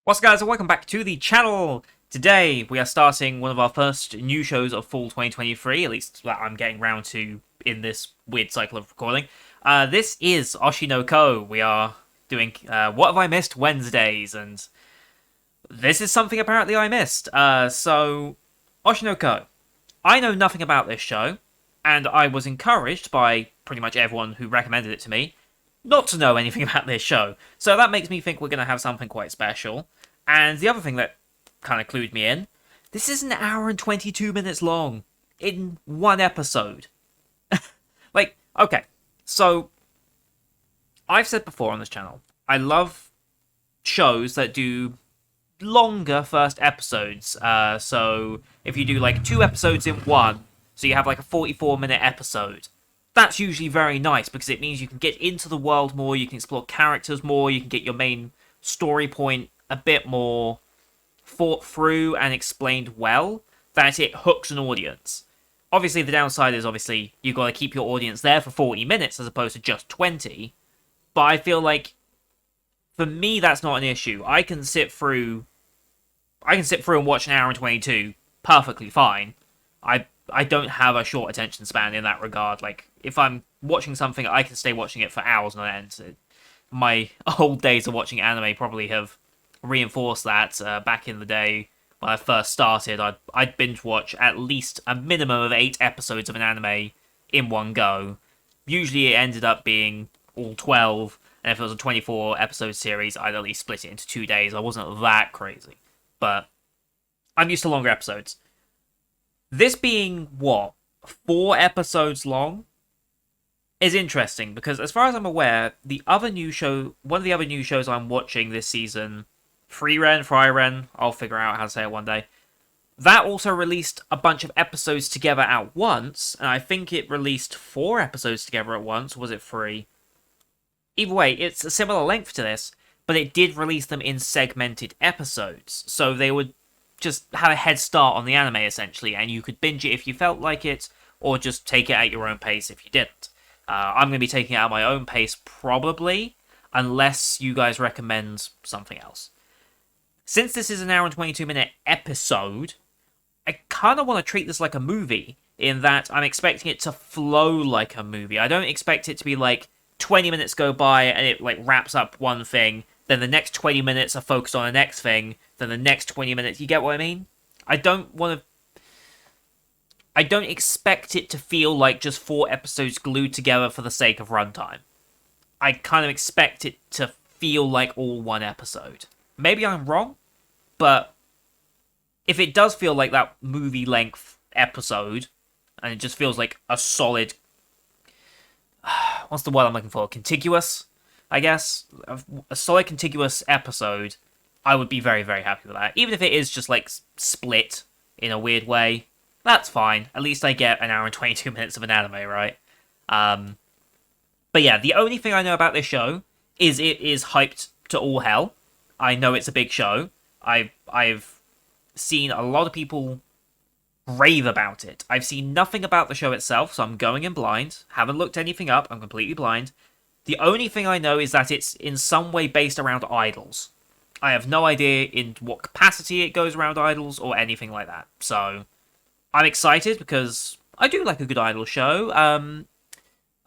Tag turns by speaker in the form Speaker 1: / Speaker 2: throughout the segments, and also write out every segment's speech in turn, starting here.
Speaker 1: What's up, guys, and welcome back to the channel. Today we are starting one of our first new shows of fall 2023, at least that I'm getting round to in this weird cycle of recording. This is Oshi No Ko. We are doing What Have I Missed Wednesdays, and this is something apparently I missed. So, Oshi No Ko. I know nothing about this show, and I was encouraged by pretty much everyone who recommended it to me not to know anything about this show. So that makes me think we're going to have something quite special. And the other thing that kind of clued me in, this is an hour and 22 minutes long in one episode. Okay, so I've said before on this channel, I love shows that do longer first episodes. So if you do like 2 episodes in one, so you have like a 44-minute episode, that's usually very nice because it means you can get into the world more, you can explore characters more, you can get your main story point a bit more thought through and explained well, that it hooks an audience. Obviously, the downside is you've got to keep your audience there for 40 minutes as opposed to just 20. But I feel like for me that's not an issue. I can sit through and watch an hour and 22 perfectly fine. I don't have a short attention span in that regard. Like, if I'm watching something, I can stay watching it for hours on end. My old days of watching anime probably have reinforced that. Back in the day when I first started, I'd binge watch at least a minimum of 8 episodes of an anime in one go. Usually it ended up being all 12, and if it was a 24 episode series, I'd at least split it into 2 days. I wasn't that crazy, but I'm used to longer episodes. This being, 4 episodes long is interesting, because as far as I'm aware, one of the other new shows I'm watching this season, Frieren, I'll figure out how to say it one day, that also released a bunch of episodes together at once, and I think it released 4 episodes together at once, or was it 3? Either way, it's a similar length to this, but it did release them in segmented episodes, so they would just have a head start on the anime, essentially, and you could binge it if you felt like it, or just take it at your own pace if you didn't. I'm going to be taking it at my own pace, probably, unless you guys recommend something else. Since this is an hour and 22-minute episode, I kind of want to treat this like a movie, in that I'm expecting it to flow like a movie. I don't expect it to be like 20 minutes go by and it like wraps up one thing, then the next 20 minutes are focused on the next thing, then the next 20 minutes, you get what I mean? I don't expect it to feel like just 4 episodes glued together for the sake of runtime. I kind of expect it to feel like all one episode. Maybe I'm wrong, but if it does feel like that movie length episode, and it just feels like a solid, what's the word I'm looking for? Contiguous, I guess? A solid contiguous episode, I would be very, very happy with that. Even if it is just like split in a weird way, that's fine. At least I get an hour and 22 minutes of an anime, right? But yeah, the only thing I know about this show is it is hyped to all hell. I know it's a big show. I've seen a lot of people rave about it. I've seen nothing about the show itself, so I'm going in blind. Haven't looked anything up. I'm completely blind. The only thing I know is that it's in some way based around idols. I have no idea in what capacity it goes around idols or anything like that. So I'm excited because I do like a good idol show.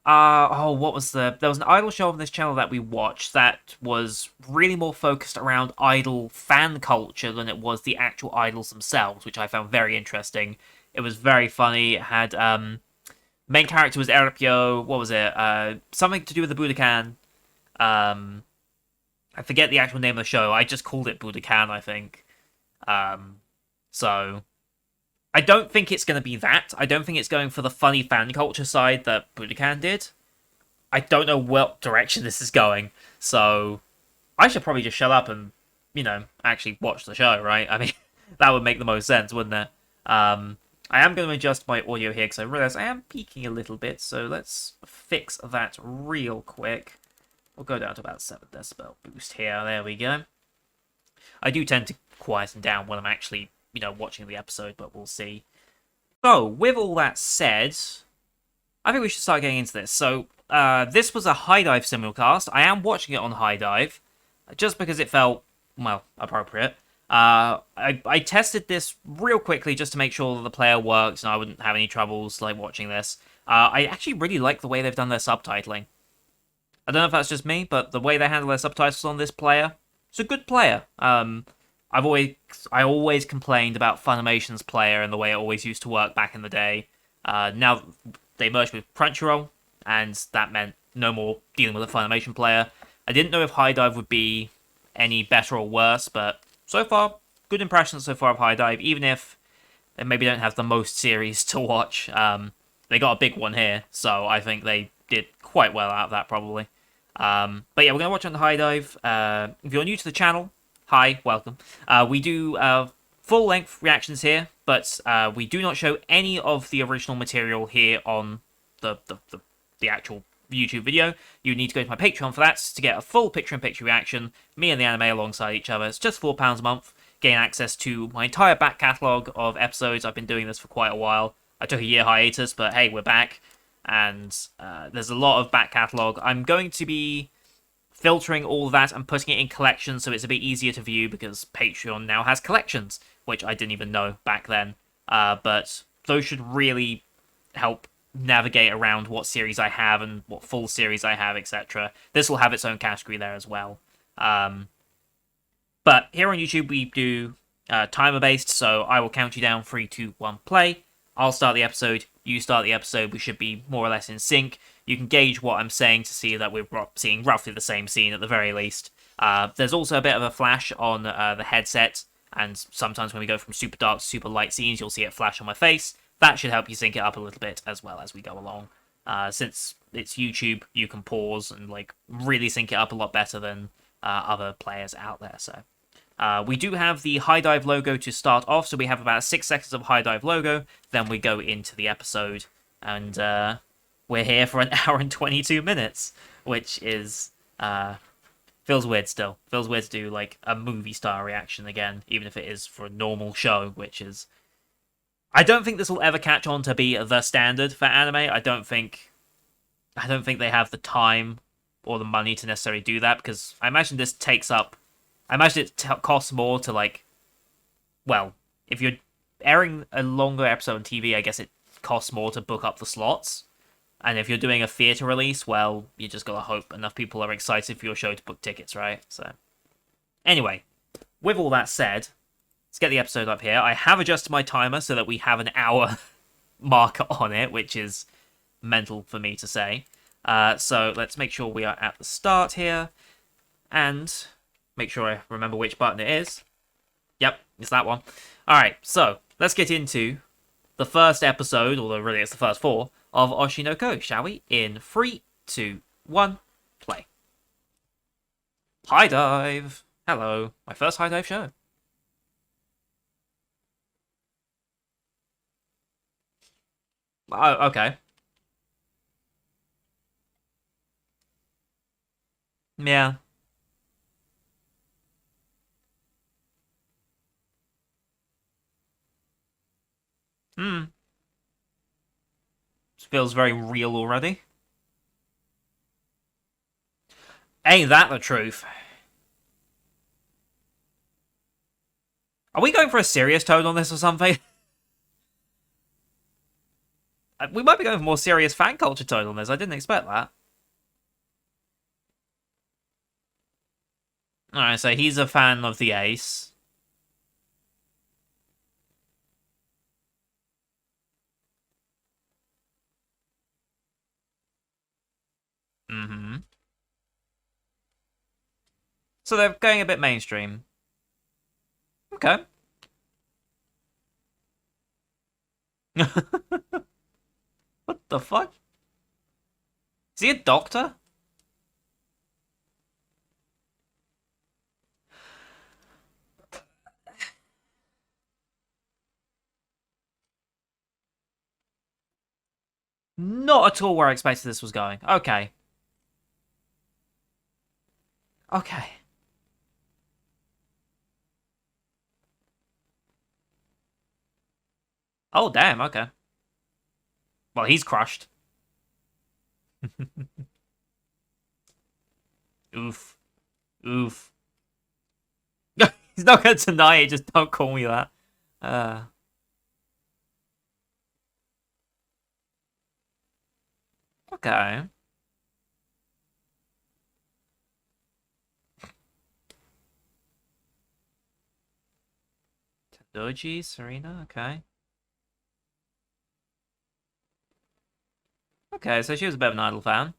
Speaker 1: There was an idol show on this channel that we watched that was really more focused around idol fan culture than it was the actual idols themselves, which I found very interesting. It was very funny. It had, main character was Eripio. What was it? Something to do with the Budokan. I forget the actual name of the show. I just called it Budokan, I think. So I don't think it's going to be that. I don't think it's going for the funny fan culture side that Budokan did. I don't know what direction this is going. So I should probably just shut up and, actually watch the show, right? I mean, that would make the most sense, wouldn't it? I am going to adjust my audio here because I realize I am peaking a little bit. So let's fix that real quick. We'll go down to about 7 decibel boost here. There we go. I do tend to quieten down when I'm actually watching the episode, but we'll see. So, with all that said, I think we should start getting into this. So, this was a High Dive simulcast. I am watching it on High Dive, just because it felt well, appropriate. I tested this real quickly just to make sure that the player worked and I wouldn't have any troubles like watching this. I actually really like the way they've done their subtitling. I don't know if that's just me, but the way they handle their subtitles on this player, it's a good player. I always complained about Funimation's player and the way it always used to work back in the day. Now they merged with Crunchyroll, and that meant no more dealing with a Funimation player. I didn't know if High Dive would be any better or worse, but so far, good impressions so far of High Dive, even if they maybe don't have the most series to watch. They got a big one here, so I think they did quite well out of that, probably. But yeah, we're going to watch on the High Dive. If you're new to the channel, hi, welcome. We do full-length reactions here, but we do not show any of the original material here on the actual YouTube video. You need to go to my Patreon for that to get a full picture-in-picture reaction, me and the anime alongside each other. It's just £4 a month. Gain access to my entire back catalogue of episodes. I've been doing this for quite a while. I took a year hiatus, but hey, we're back. And there's a lot of back catalogue. I'm going to be filtering all of that and putting it in collections so it's a bit easier to view because Patreon now has collections, which I didn't even know back then. But those should really help navigate around what series I have and what full series I have, etc. This will have its own category there as well. But here on YouTube we do timer-based, so I will count you down, 3, 2, 1, play. I'll start the episode, you start the episode, we should be more or less in sync. You can gauge what I'm saying to see that we're seeing roughly the same scene at the very least. There's also a bit of a flash on the headset, and sometimes when we go from super dark to super light scenes, you'll see it flash on my face. That should help you sync it up a little bit as well as we go along. Since it's YouTube, you can pause and like really sync it up a lot better than other players out there. So we do have the High Dive logo to start off, so we have about 6 seconds of High Dive logo, then we go into the episode, and we're here for an hour and 22 minutes, which is feels weird still. Feels weird to do like a movie star reaction again, even if it is for a normal show, which is... I don't think this will ever catch on to be the standard for anime. I don't think they have the time or the money to necessarily do that, because I imagine this takes up... I imagine it costs more to, like... Well, if you're airing a longer episode on TV, I guess it costs more to book up the slots. And if you're doing a theatre release, well, you just gotta hope enough people are excited for your show to book tickets, right? So, anyway, with all that said, let's get the episode up here. I have adjusted my timer so that we have an hour marker on it, which is mental for me to say. So let's make sure we are at the start here, and make sure I remember which button it is. Yep, it's that one. Alright, so let's get into the first episode, although really it's the first 4, of Oshi No Ko, shall we? In 3, 2, 1, play. High Dive! Hello, my first High Dive show. Oh, okay. Yeah. Hmm. Feels very real already. Ain't that the truth? Are we going for a serious tone on this or something? We might be going for more serious fan culture tone on this. I didn't expect that. Alright, so he's a fan of the Ace. Mm-hmm. So they're going a bit mainstream. Okay. What the fuck? Is he a doctor? Not at all where I expected this was going. Okay. Okay. Oh, damn, okay. Well, he's crushed. Oof. Oof. He's not going to deny it. Just don't call me that. Uh, okay. Doji, Serena. Okay. Okay, so she was a bit of an Idol fan.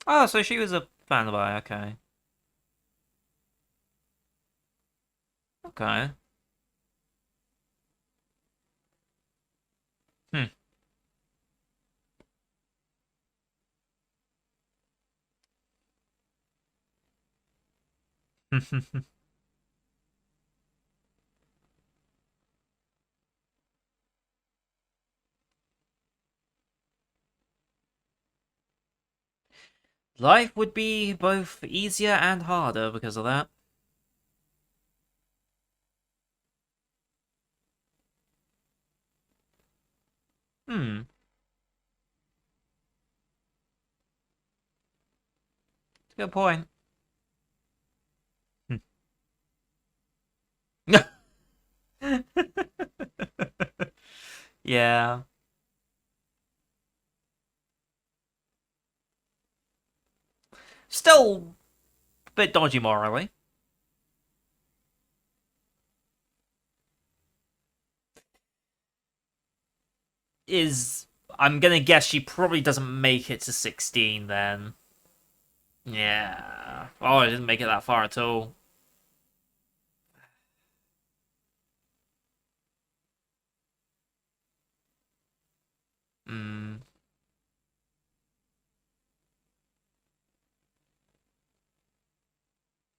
Speaker 1: Oh, so she was a fan of I. Okay. Okay. Hmm. Life would be both easier and harder because of that. Hmm. Good point. Yeah. Still a bit dodgy morally. Is I'm gonna guess she probably doesn't make it to 16 then. Yeah. Oh, I didn't make it that far at all. Hmm.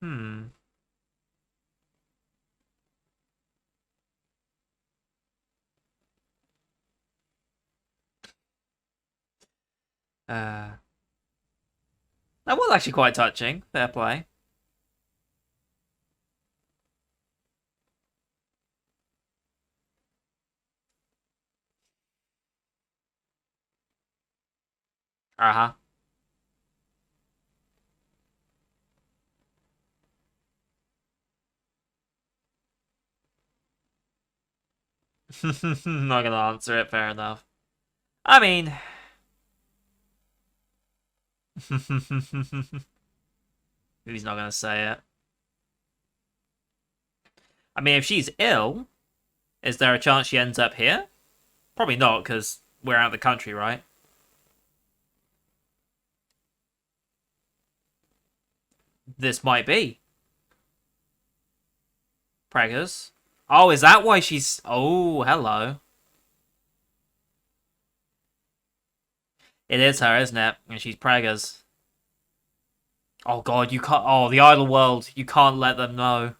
Speaker 1: Hmm. Uh, that was actually quite touching. Fair play. Uh huh. Not gonna answer it. Fair enough. I mean, he's not gonna say it. I mean, if she's ill, is there a chance she ends up here? Probably not, because we're out of the country, right? This might be preggers. Oh, is that why she's? Oh, hello. It is her, isn't it? And she's preggers. Oh God, you can't. Oh, the idol world. You can't let them know.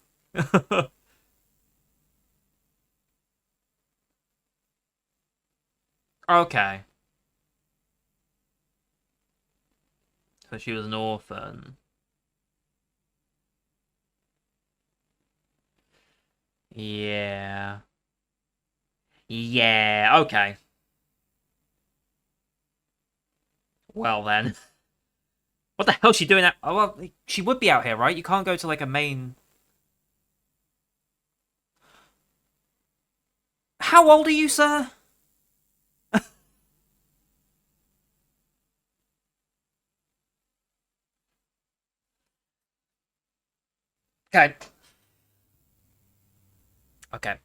Speaker 1: Okay, so she was an orphan. Yeah. Yeah. Okay. Well then. What the hell is she doing? Oh, well, she would be out here, right? You can't go to like a main. How old are you, sir? Okay. Okay.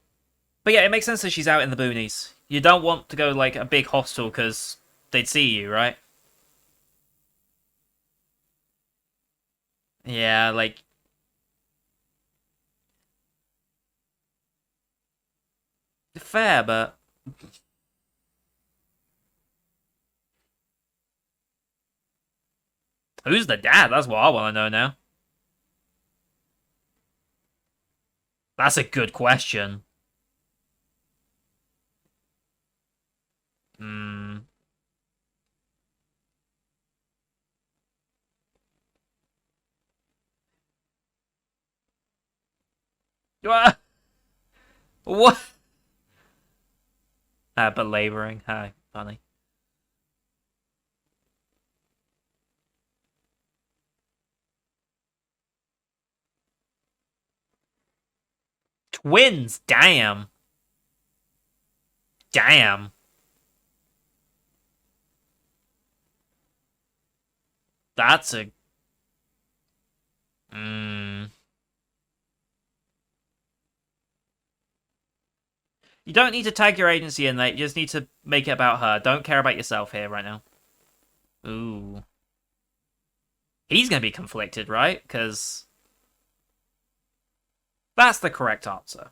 Speaker 1: But yeah, it makes sense that she's out in the boonies. You don't want to go like a big hostel because they'd see you, right? Yeah, like fair, but who's the dad? That's what I want to know now. That's a good question. Hmm. What? Belaboring. Hi, funny. Twins! Damn. Damn. That's a... Mm. You don't need to tag your agency in there. You just need to make it about her. Don't care about yourself here right now. Ooh. He's going to be conflicted, right? Because that's the correct answer.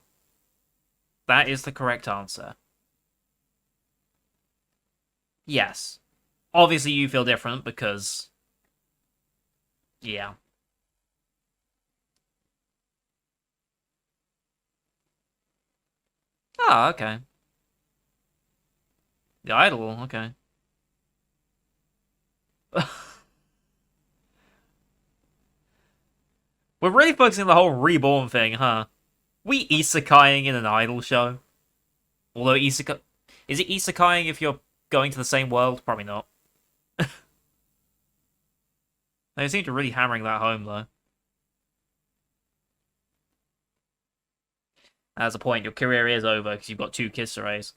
Speaker 1: That is the correct answer. Yes. Obviously, you feel different because... Yeah. Oh, okay. The idol, okay. We're really focusing on the whole reborn thing, huh? We isekaiing in an idol show? Although isekai... Is it isekaiing if you're going to the same world? Probably not. They seem to really hammering that home, though. As a point, your career is over because you've got 2 kids to raise.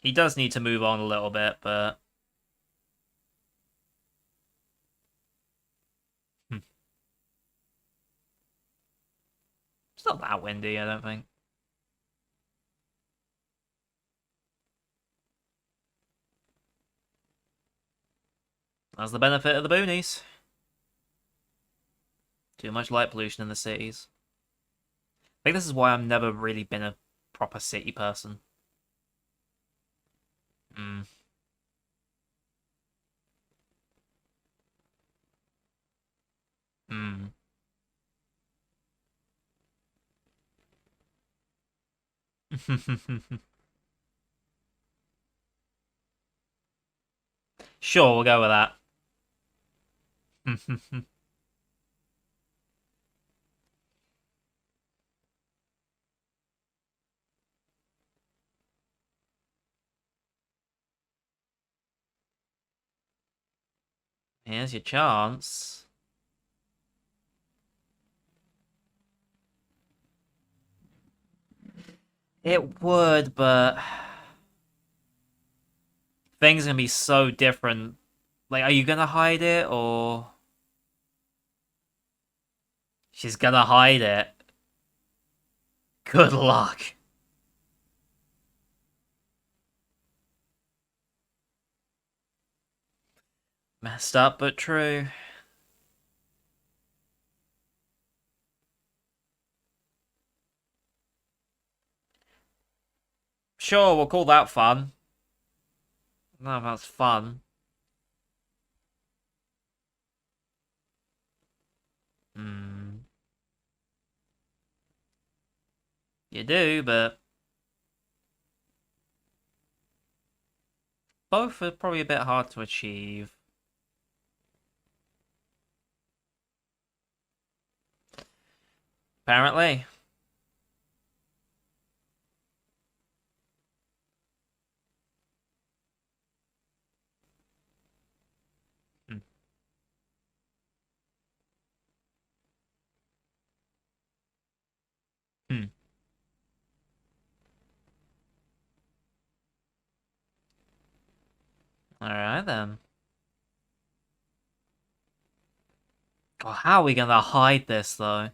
Speaker 1: He does need to move on a little bit, but... Hmm. It's not that windy, I don't think. That's the benefit of the boonies. Too much light pollution in the cities. I think this is why I've never really been a proper city person. Hmm. Hmm. Sure, we'll go with that. Here's your chance. It would, but things are gonna be so different. Like, are you gonna hide it or she's gonna hide it? Good luck. Messed up, but true. Sure, we'll call that fun. No, that's fun. Hmm. You do, but both are probably a bit hard to achieve. Apparently. Hmm. Hmm. Alright then. Oh, how are we gonna hide this, though?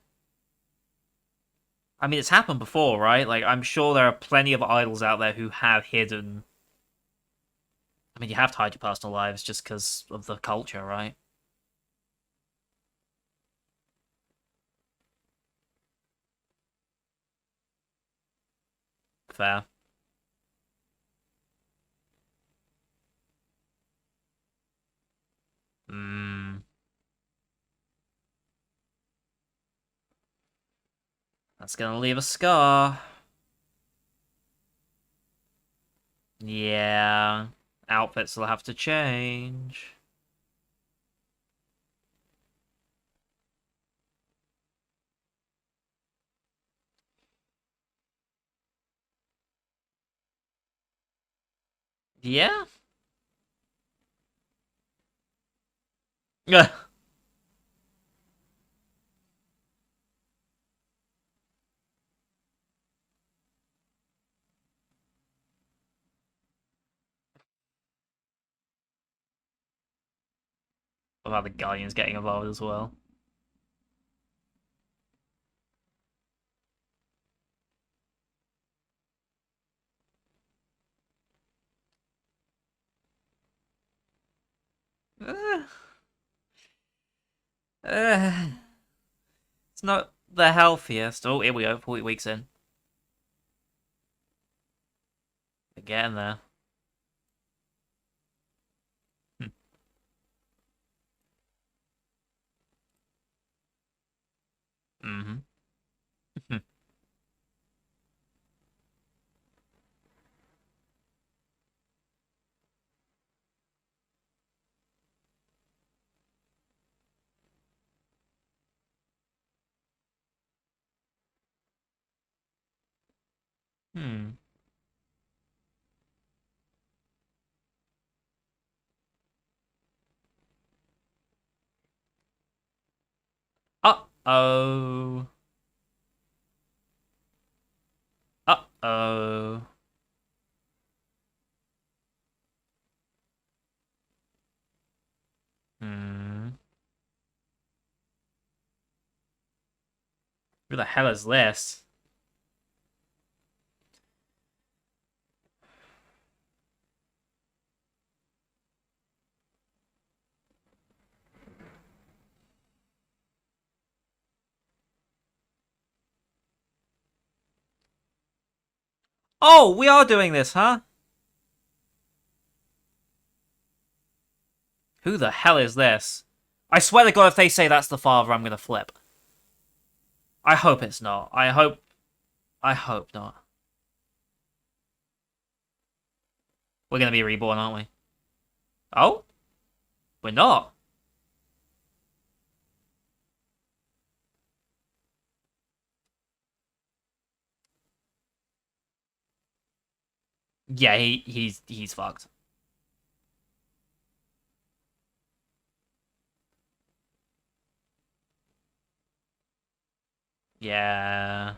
Speaker 1: I mean, it's happened before, right? Like, I'm sure there are plenty of idols out there who have hidden... I mean, you have to hide your personal lives just because of the culture, right? Fair. Hmm. That's gonna leave a scar. Yeah. Outfits will have to change. Yeah? What about the Guardians getting involved as well? Uh, uh, it's not the healthiest. Oh, here we go. 40 weeks in. We're getting there. Mm-hmm. Hmm. Uh-oh. Uh-oh. Hmm. Who the hell is this? Oh, we are doing this, huh? Who the hell is this? I swear to God, if they say that's the father, I'm gonna flip. I hope it's not. I hope not. We're gonna be reborn, aren't we? Oh? We're not. Yeah, he's fucked. Yeah.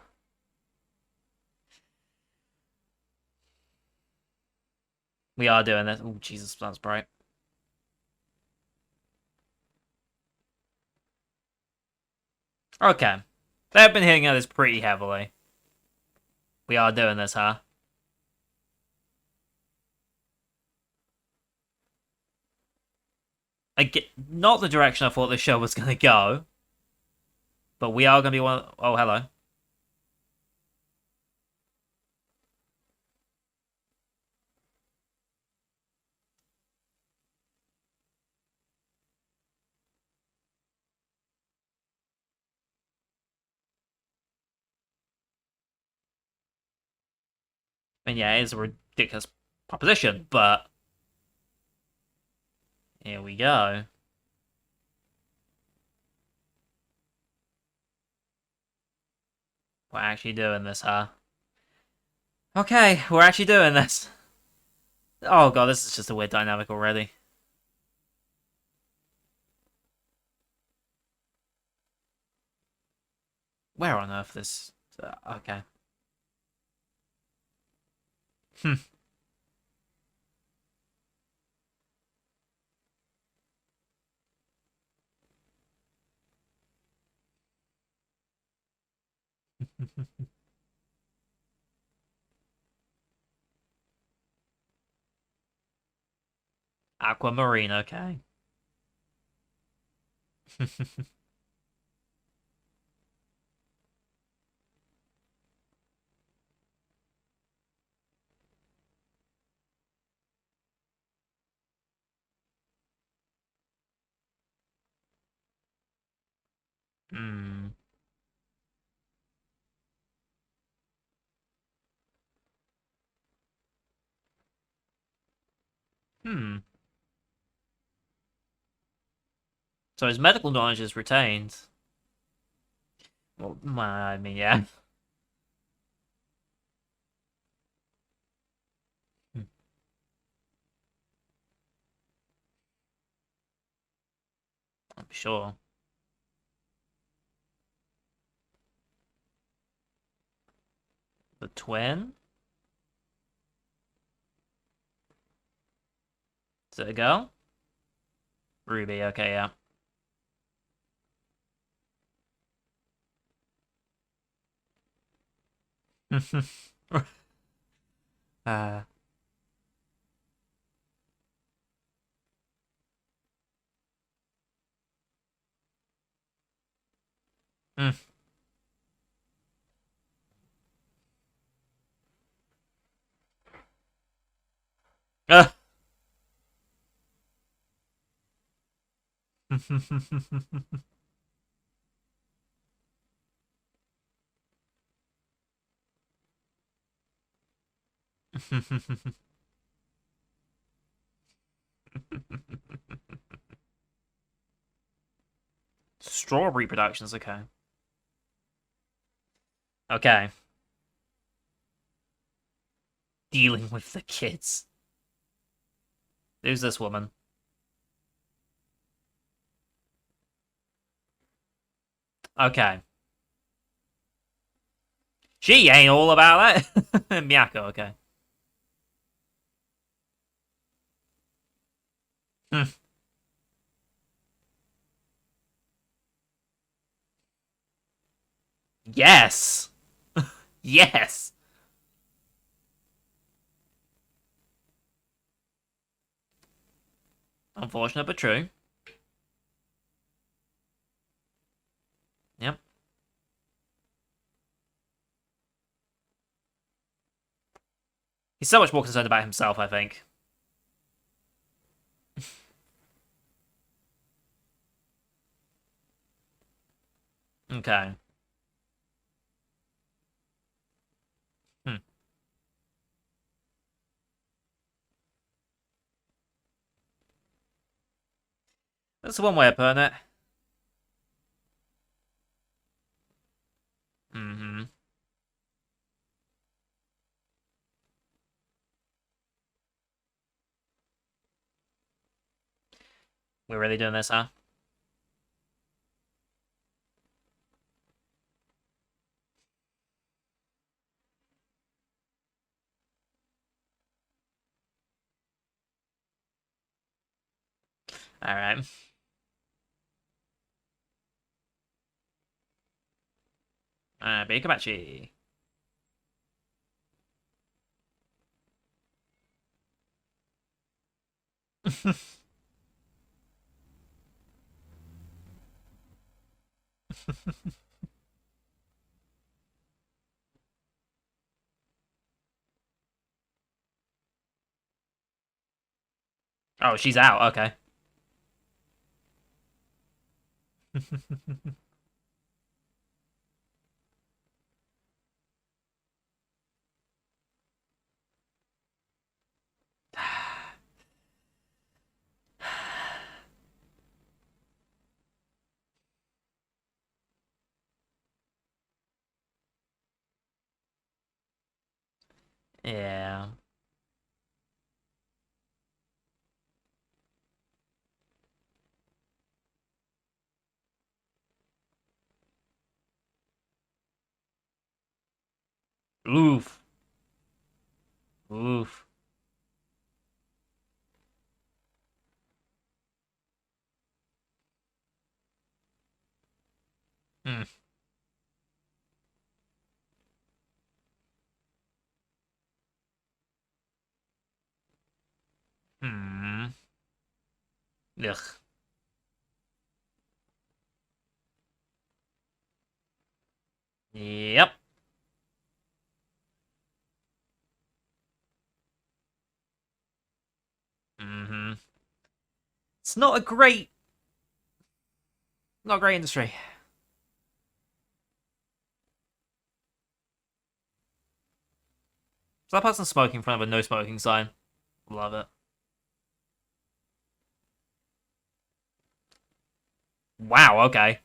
Speaker 1: We are doing this. Oh, Jesus, that's bright. Okay. They've been hitting at this pretty heavily. We are doing this, huh? I get not the direction I thought the show was gonna go, but we are gonna be one. Oh, hello. And yeah, it's a ridiculous proposition, but here we go. We're actually doing this, huh? Okay, we're actually doing this. Oh god, this is just a weird dynamic already. Where on earth this? Okay. Hmm. Aquamarine, okay. Hmm. Hmm. So his medical knowledge is retained. Well, I mean, yeah. Sure. The twin? Is it a girl? Ruby, okay, yeah. uh, mm. Uh. Strawberry Productions, okay. Okay. Dealing with the kids. Who's this woman? Okay. She ain't all about that. Miyako, okay. Hmm. Yes. Yes. Unfortunate but true. Yep. He's so much more concerned about himself, I think. Okay. Hmm. That's one way of putting it. Mm-hmm. We're really doing this, huh? Alright. Bikabachi. Oh, she's out, okay. Yeah. Oof. Oof. Hmm. Hmm. Ugh. Yep. Mm-hmm. It's not a great industry. So that person smoking in front of a no smoking sign. Love it. Wow, okay.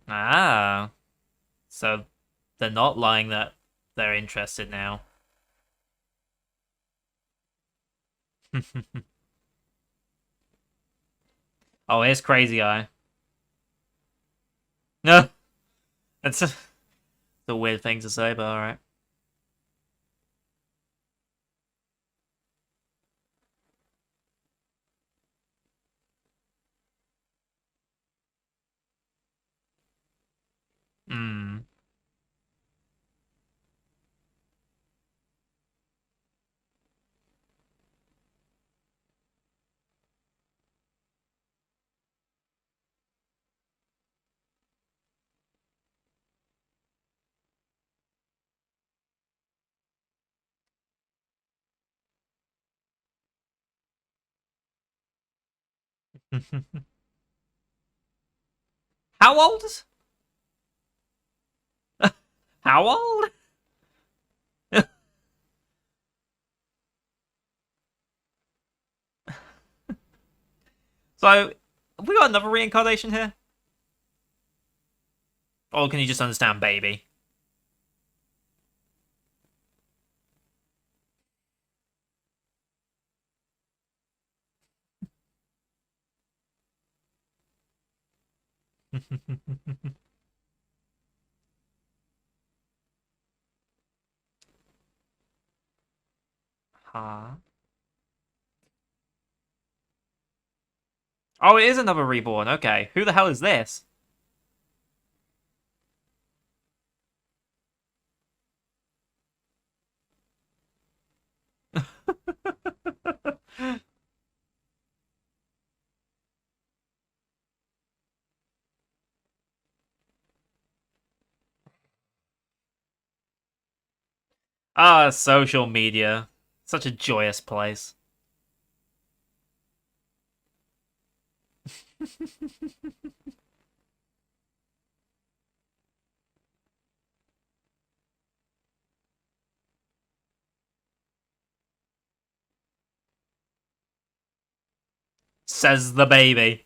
Speaker 1: Ah, so they're not lying that they're interested now. Oh, here's Crazy Eye. No, that's a weird thing to say, but all right. Hmm. How old? How old? So, have we got another reincarnation here? Or can you just understand baby? Huh? Oh, it is another reborn. Okay. Who the hell is this? Ah, social media. Such a joyous place. Says the baby.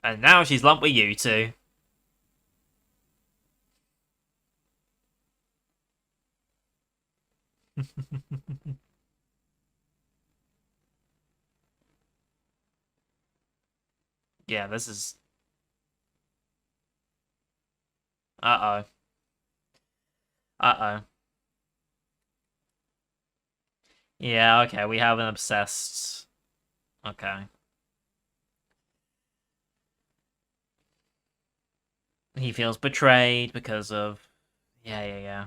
Speaker 1: And now she's lumped with you two. Yeah, this is. Uh oh. Uh oh. Yeah, okay, we have an obsessed. Okay. He feels betrayed because of. Yeah, yeah, yeah.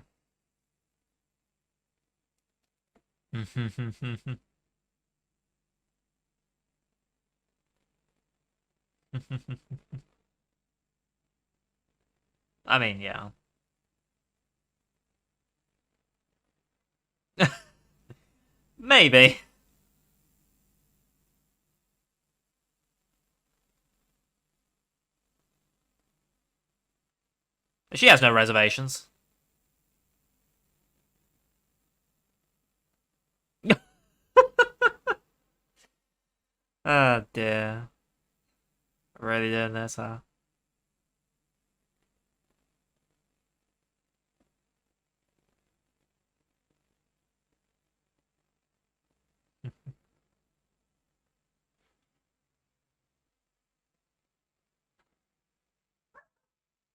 Speaker 1: I mean, yeah. Maybe. She has no reservations. Oh dear. Really doing this, huh?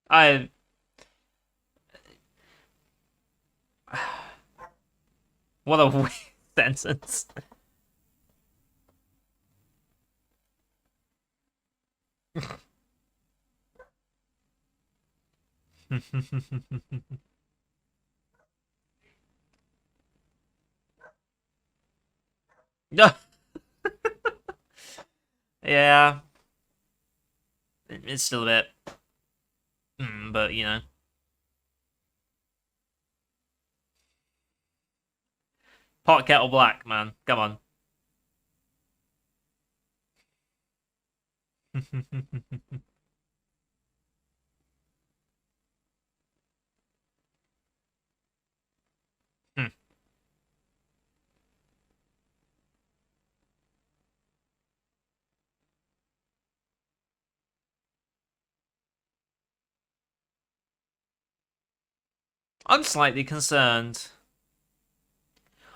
Speaker 1: I. What a weird sentence. No. Yeah, it's still a bit. But, you know. Pot kettle black, man. Come on. I'm slightly concerned.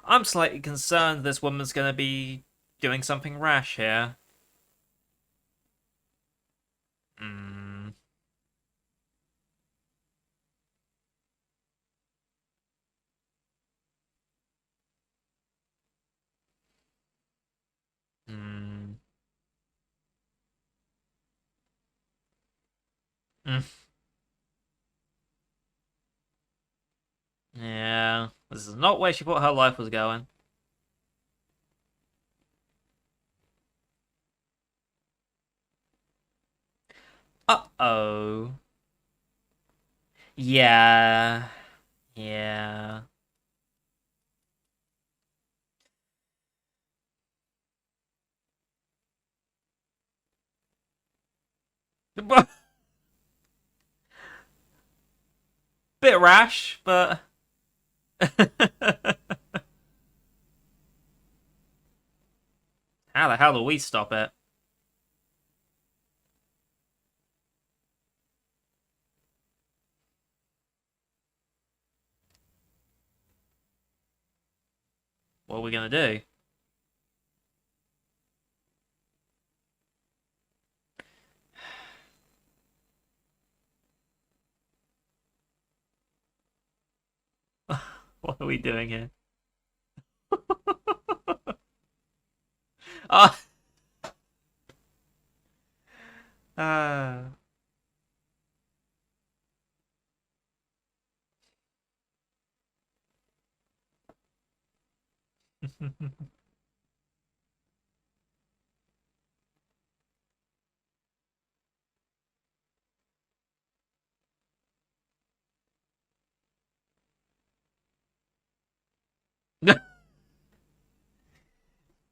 Speaker 1: I'm slightly concerned this woman's gonna be doing something rash here. Hmm. Hmm. Mm. Yeah. This is not where she thought her life was going. Uh-oh. Yeah. Yeah. Bit rash, but how the hell do we stop it? What are we gonna do? What are we doing here? Ah, uh,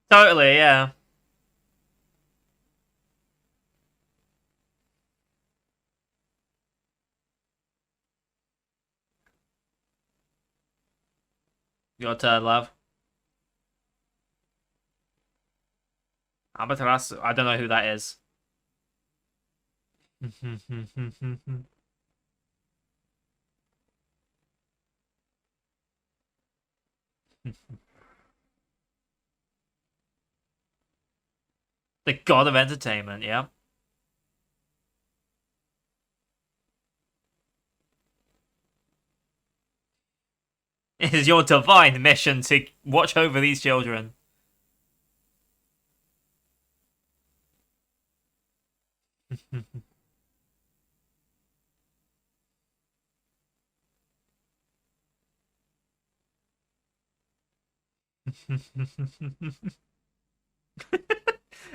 Speaker 1: totally, yeah. Your turn, love. Amaterasu. I don't know who that is. The god of entertainment. Yeah. It is your divine mission to watch over these children.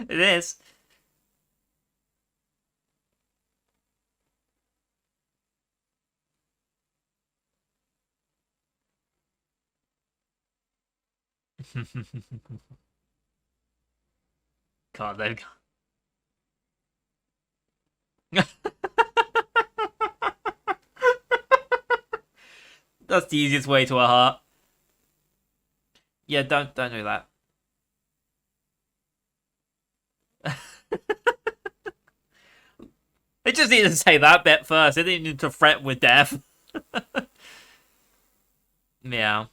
Speaker 1: It is. God, they've That's the easiest way to a heart. Yeah, don't do that. They just needed to say that bit first. They didn't need to threaten with death. Yeah.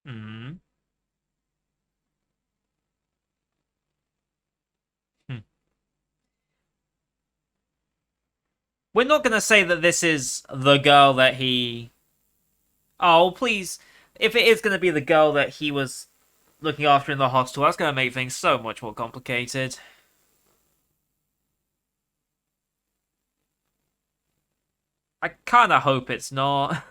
Speaker 1: Mm. We're not gonna say that this is the girl that he. Oh, please. If it is gonna be the girl that he was looking after in the hostel, that's gonna make things so much more complicated. I kinda hope it's not.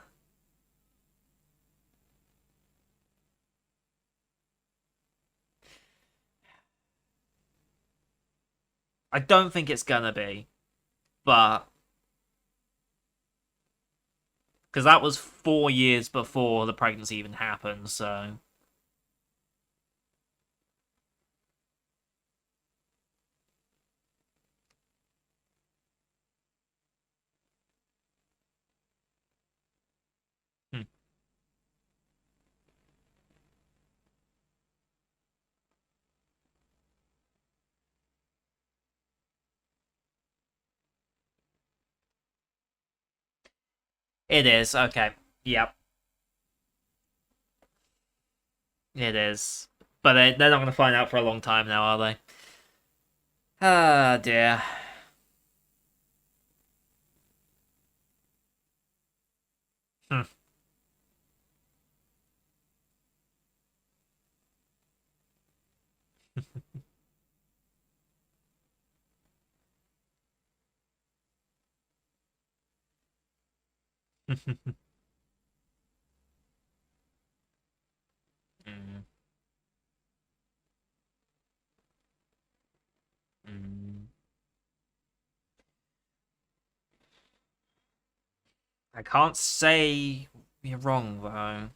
Speaker 1: I don't think it's gonna be, but because that was 4 years before the pregnancy even happened, so It is. Okay. Yep. It is. But they're not going to find out for a long time now, are they? Ah, dear. Hmm. Mm, mm. I can't say you're wrong, though.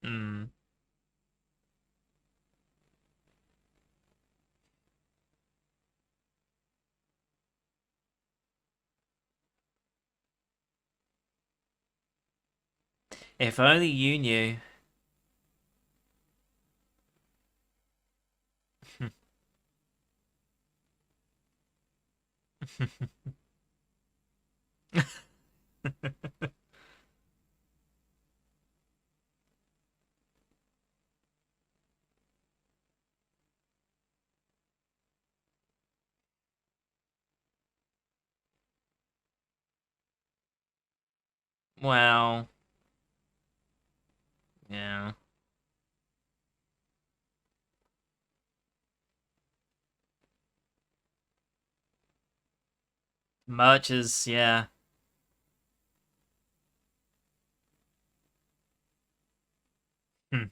Speaker 1: Mm. If only you knew. Well, yeah. Merch is, yeah. Hmm.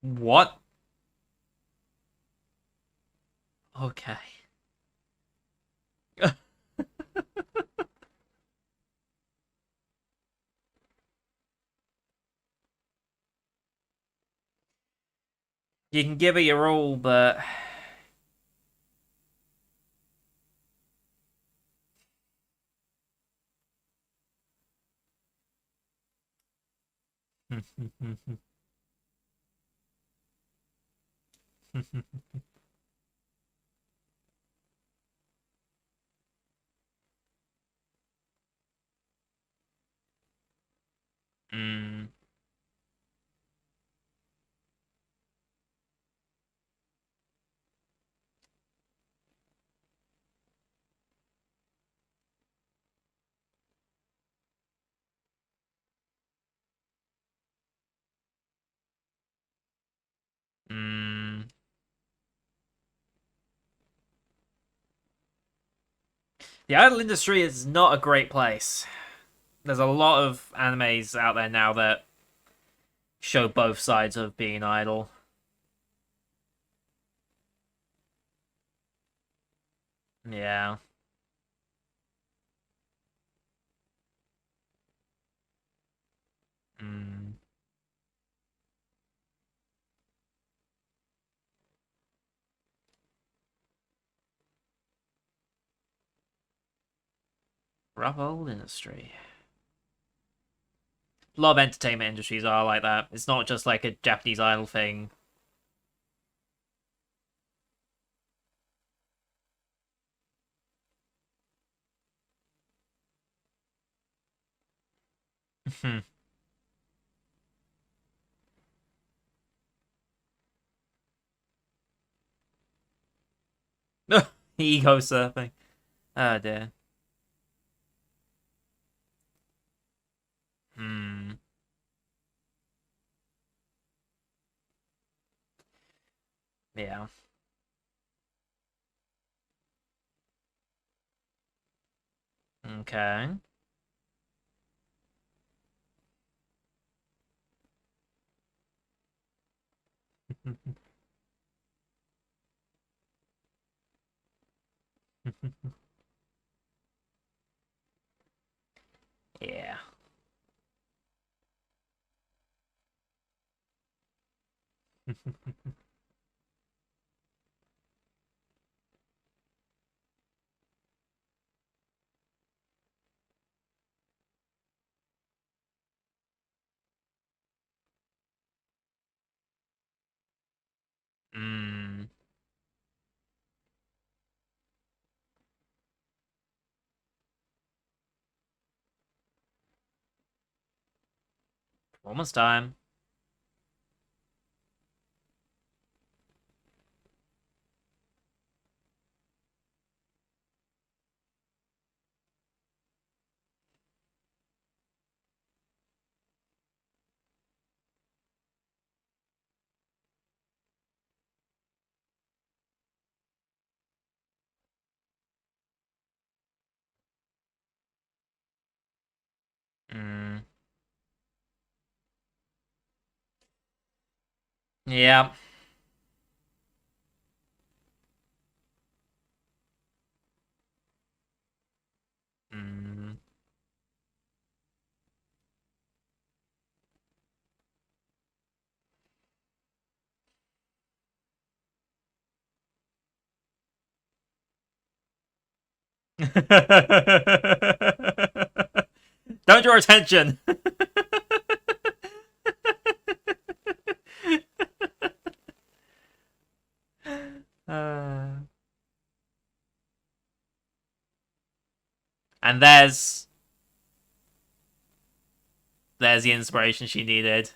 Speaker 1: What? Okay. You can give it your all, but. Mm. Mm. The idol industry is not a great place. There's a lot of animes out there now that show both sides of being idol. Yeah. Mm. Rough old industry. A lot of entertainment industries are like that. It's not just like a Japanese idol thing. Ego surfing. Oh dear. Hmm. Yeah. Okay. Yeah. Mm. Almost time. Mm. Yeah. Mm. Don't draw attention. uh, and there's the inspiration she needed.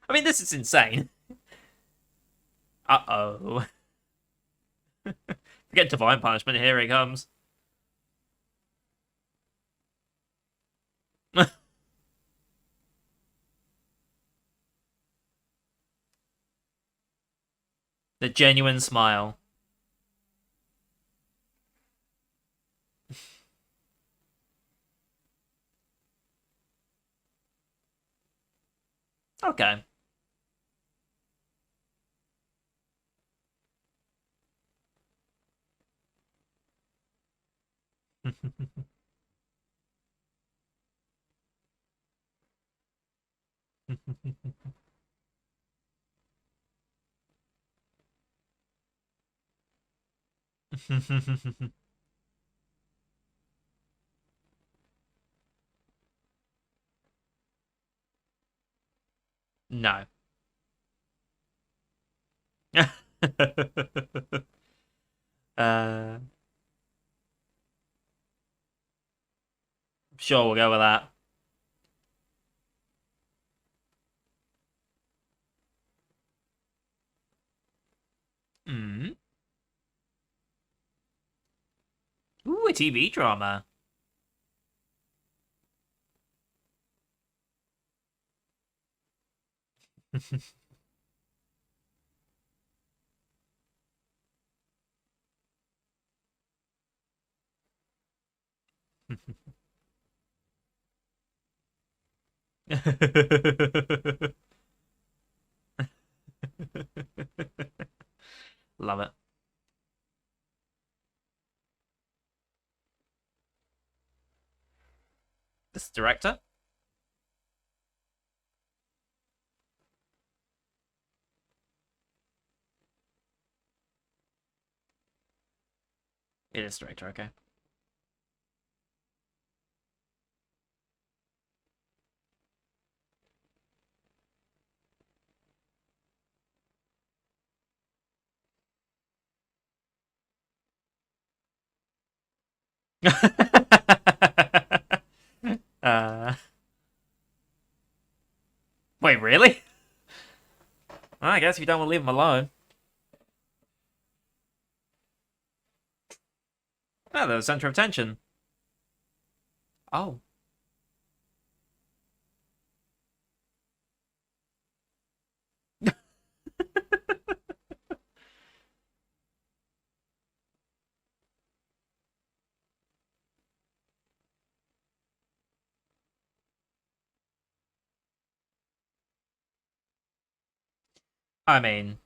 Speaker 1: I mean, this is insane. Uh-oh. Forget divine punishment. Here it comes. The genuine smile. Okay. No. uh, sure, we'll go with that. Mm. Ooh, a TV drama. Love it. This director? It is director, okay. uh, wait, really? Well, I guess you don't want to leave him alone. Oh, they're the center of attention. Oh. I mean.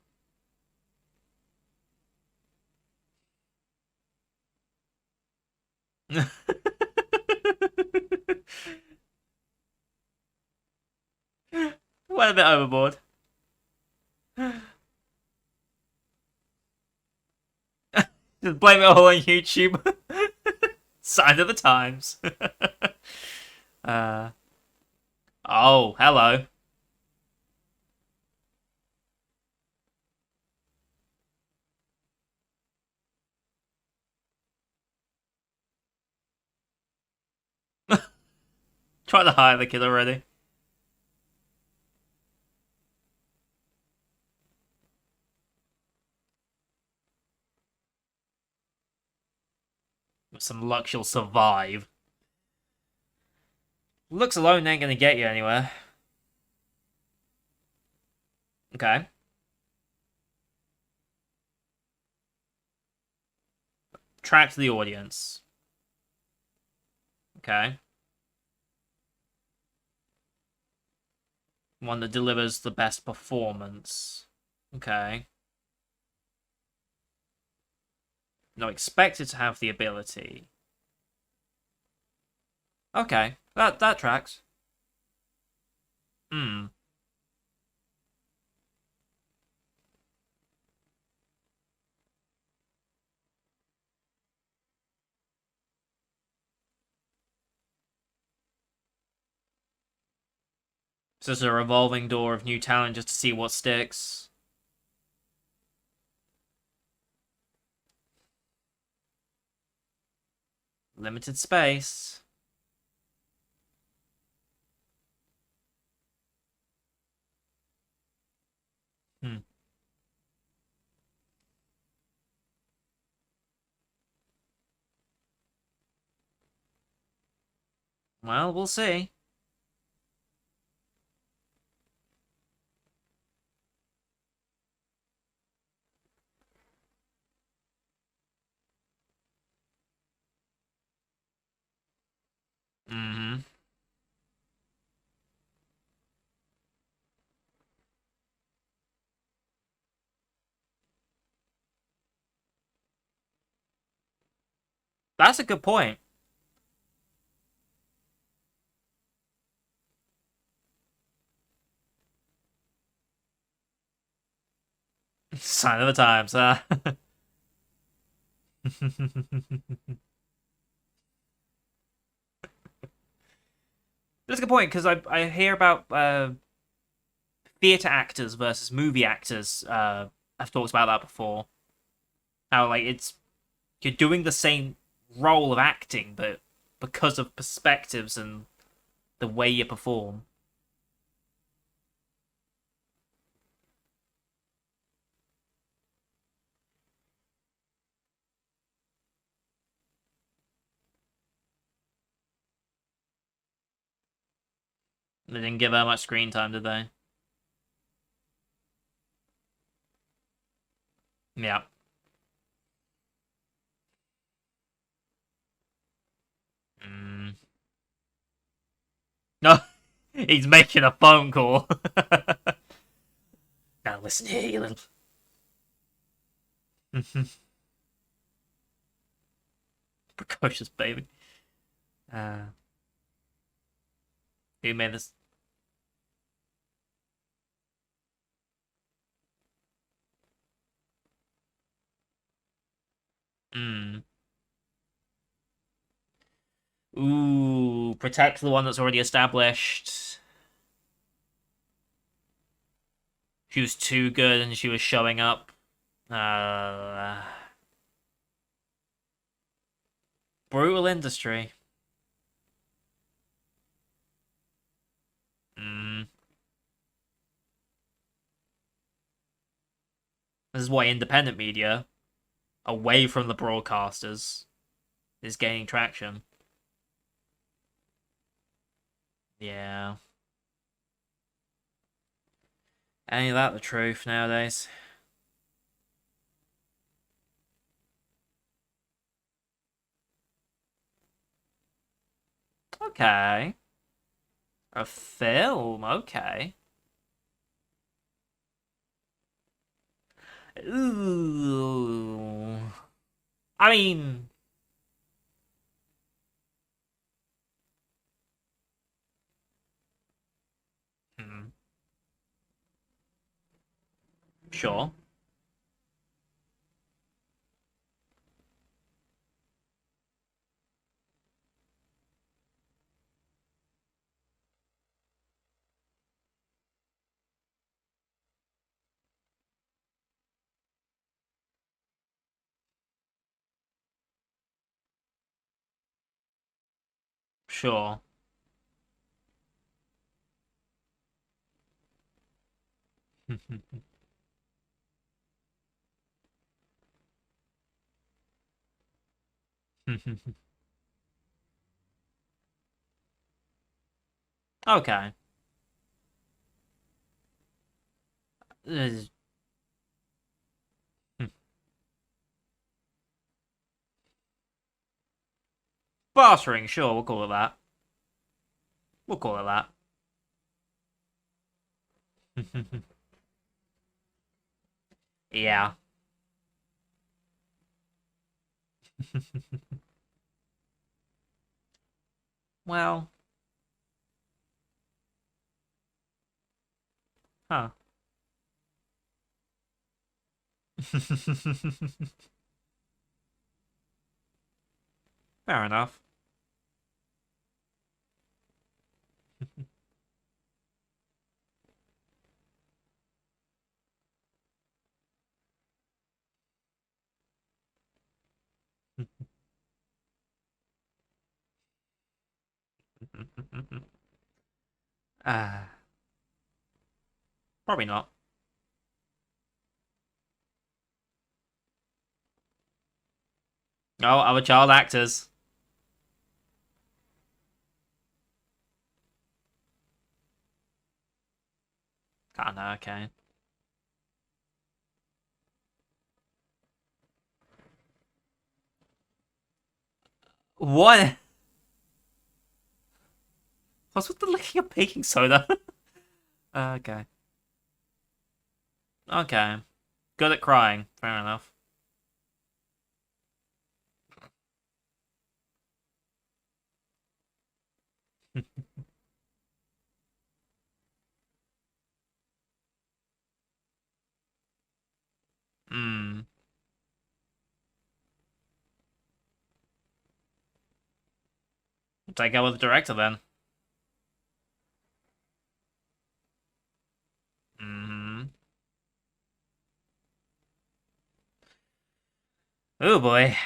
Speaker 1: Went a bit overboard. Just blame it all on YouTube. Sign of the times. uh, oh, hello. Try to hire the kid already. With some luck, she'll survive. Looks alone ain't gonna get you anywhere. Okay. Attract the audience. Okay. One that delivers the best performance. Okay. Not expected to have the ability. Okay. That tracks. Hmm. It's just a revolving door of new talent just to see what sticks. Limited space. Hmm. Well, we'll see. Mm-hmm. That's a good point. Sign of the times. That's a good point because I hear about theater actors versus movie actors. I've talked about that before. How like it's you're doing the same role of acting, but because of perspectives and the way you perform, they didn't give her much screen time, did they? Yeah. Mm. No, he's making a phone call. Now listen here, you little. Precocious baby. Uh, who made this? Mm. Ooh, protect the one that's already established. She was too good and she was showing up. Uh, brutal industry. Mm. This is why independent media, away from the broadcasters, is gaining traction. Yeah. Ain't that the truth nowadays? Okay. A film, okay. Ooh. I mean, hmm, sure. Sure. Okay. Uh, Bartering, sure, we'll call it that. We'll call it that. Yeah. Well, huh. Fair enough. uh, Probably not. Oh, other child actors. Can't know, okay. What? What's with the licking of baking soda? Okay. Okay. Good at crying. Fair enough. Hmm. Take out with the director then. Hmm. Oh boy.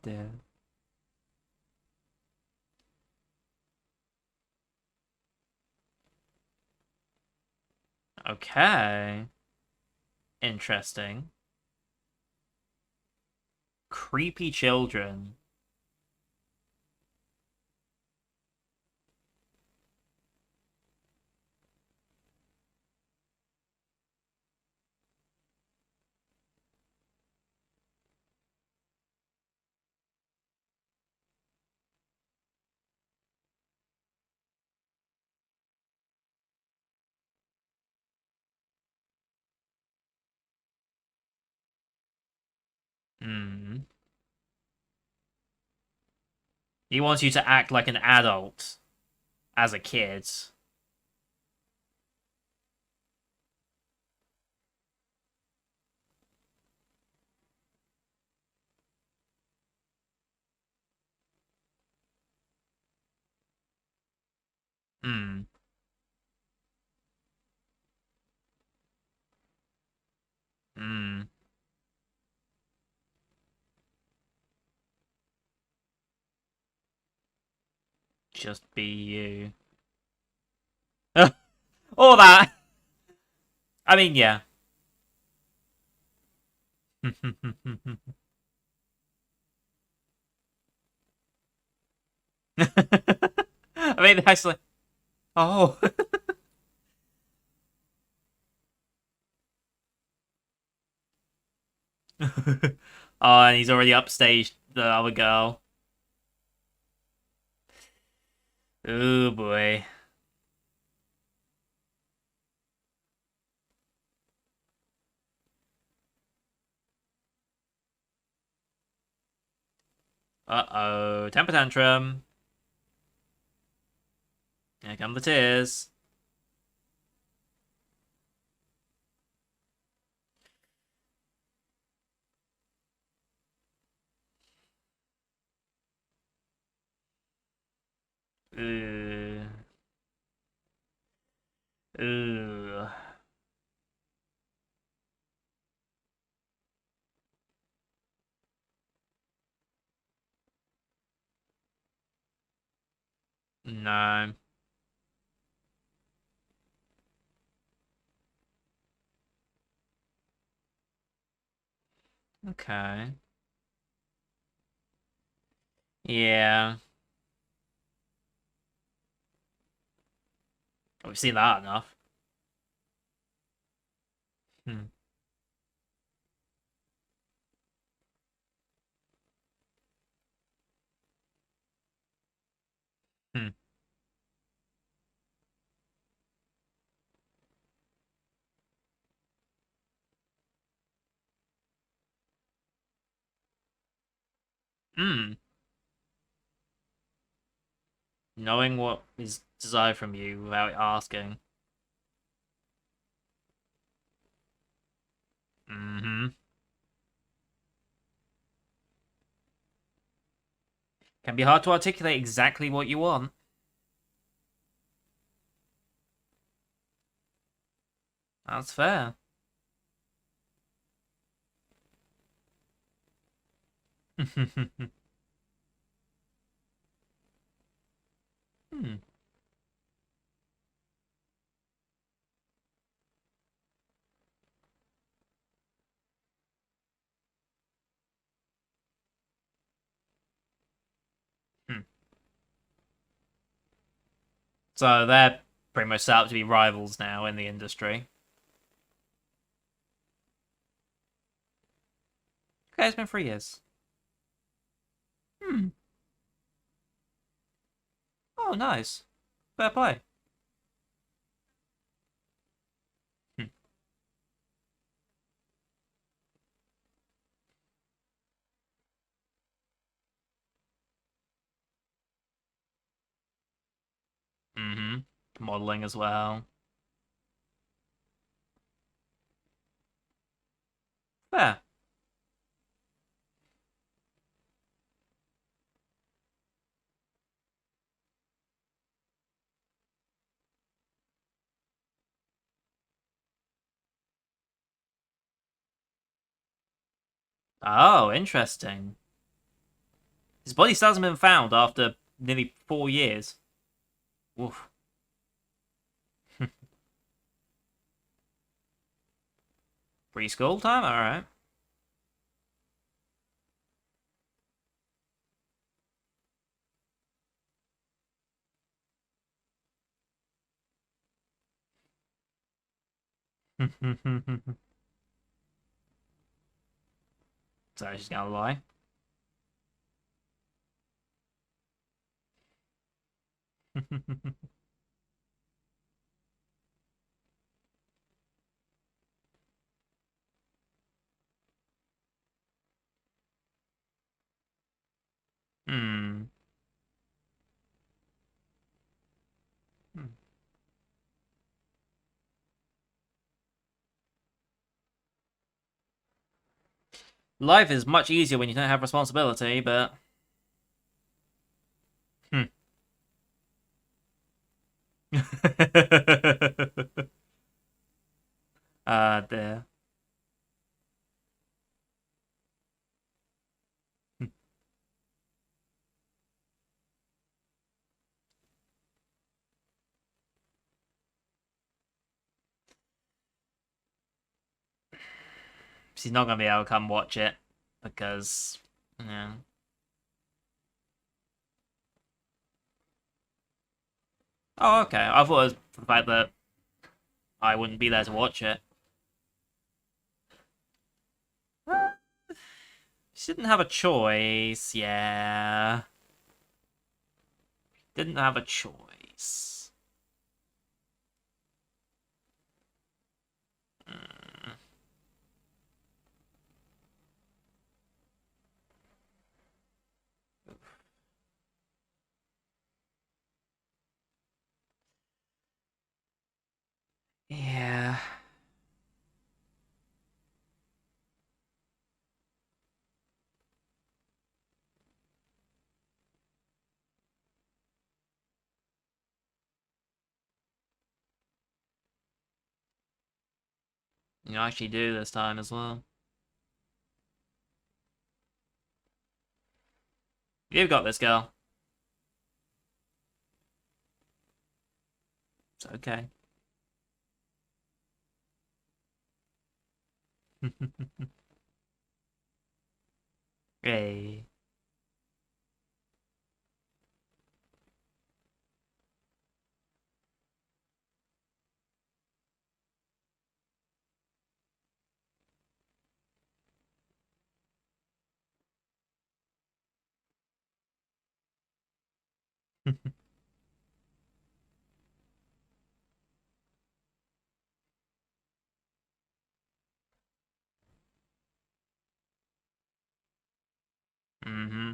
Speaker 1: Dear. Okay. Interesting. Creepy children. Hmm. He wants you to act like an adult as a kid. Hmm. Hmm. Just be you. All that. I mean, yeah. I mean, actually. Oh. Oh, and he's already upstaged the other girl. Oh boy. Uh-oh. Temper tantrum. Here come the tears. Ugh. Ugh. No. Okay. Yeah. We've seen that enough. Hmm. Hmm. Hmm. Knowing what is desired from you without asking. Mm-hmm. Can be hard to articulate exactly what you want. That's fair. Hmm. Hmm. So they're pretty much set up to be rivals now in the industry. Okay, it's been 3 years. Hmm. Oh, nice. Fair play. Hmm. Mm-hmm. Modeling as well. Fair. Oh, interesting. His body still hasn't been found after nearly 4 years. Oof. Preschool time? Alright. So she's gonna lie. Hmm. Life is much easier when you don't have responsibility, but. Hmm. There. She's not gonna be able to come watch it because. Yeah. Oh, okay. I thought it was the fact that I wouldn't be there to watch it. She didn't have a choice. Yeah. Didn't have a choice. Mm. Yeah. You actually do this time as well. You've got this, girl. It's okay. Hey. Mm-hmm.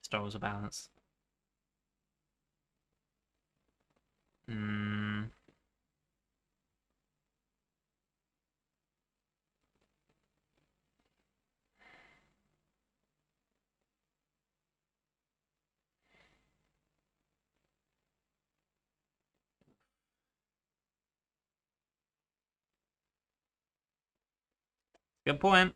Speaker 1: Star Wars a balance. Mm. Good point.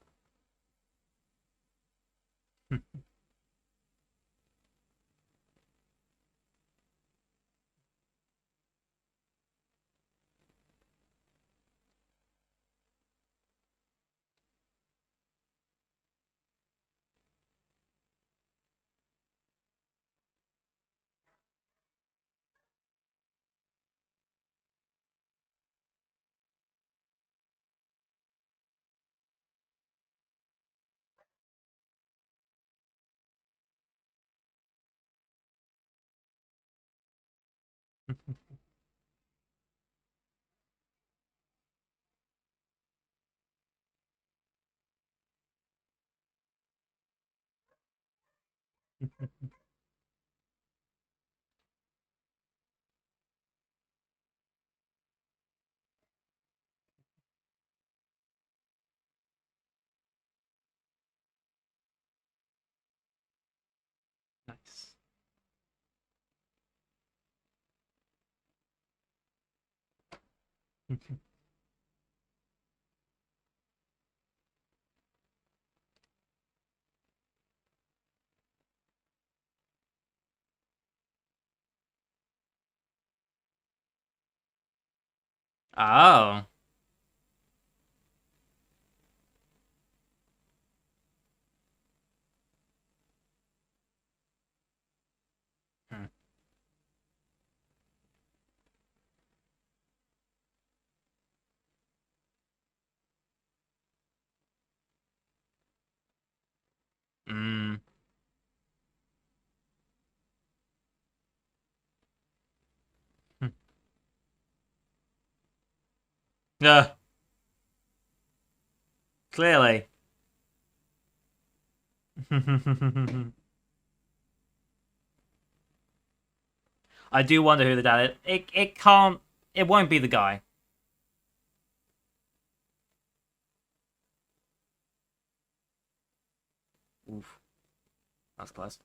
Speaker 1: Nice. Oh. Hmm. Mm. Yeah, clearly. I do wonder who the dad is. It can't. It won't be the guy. Oof, that's close.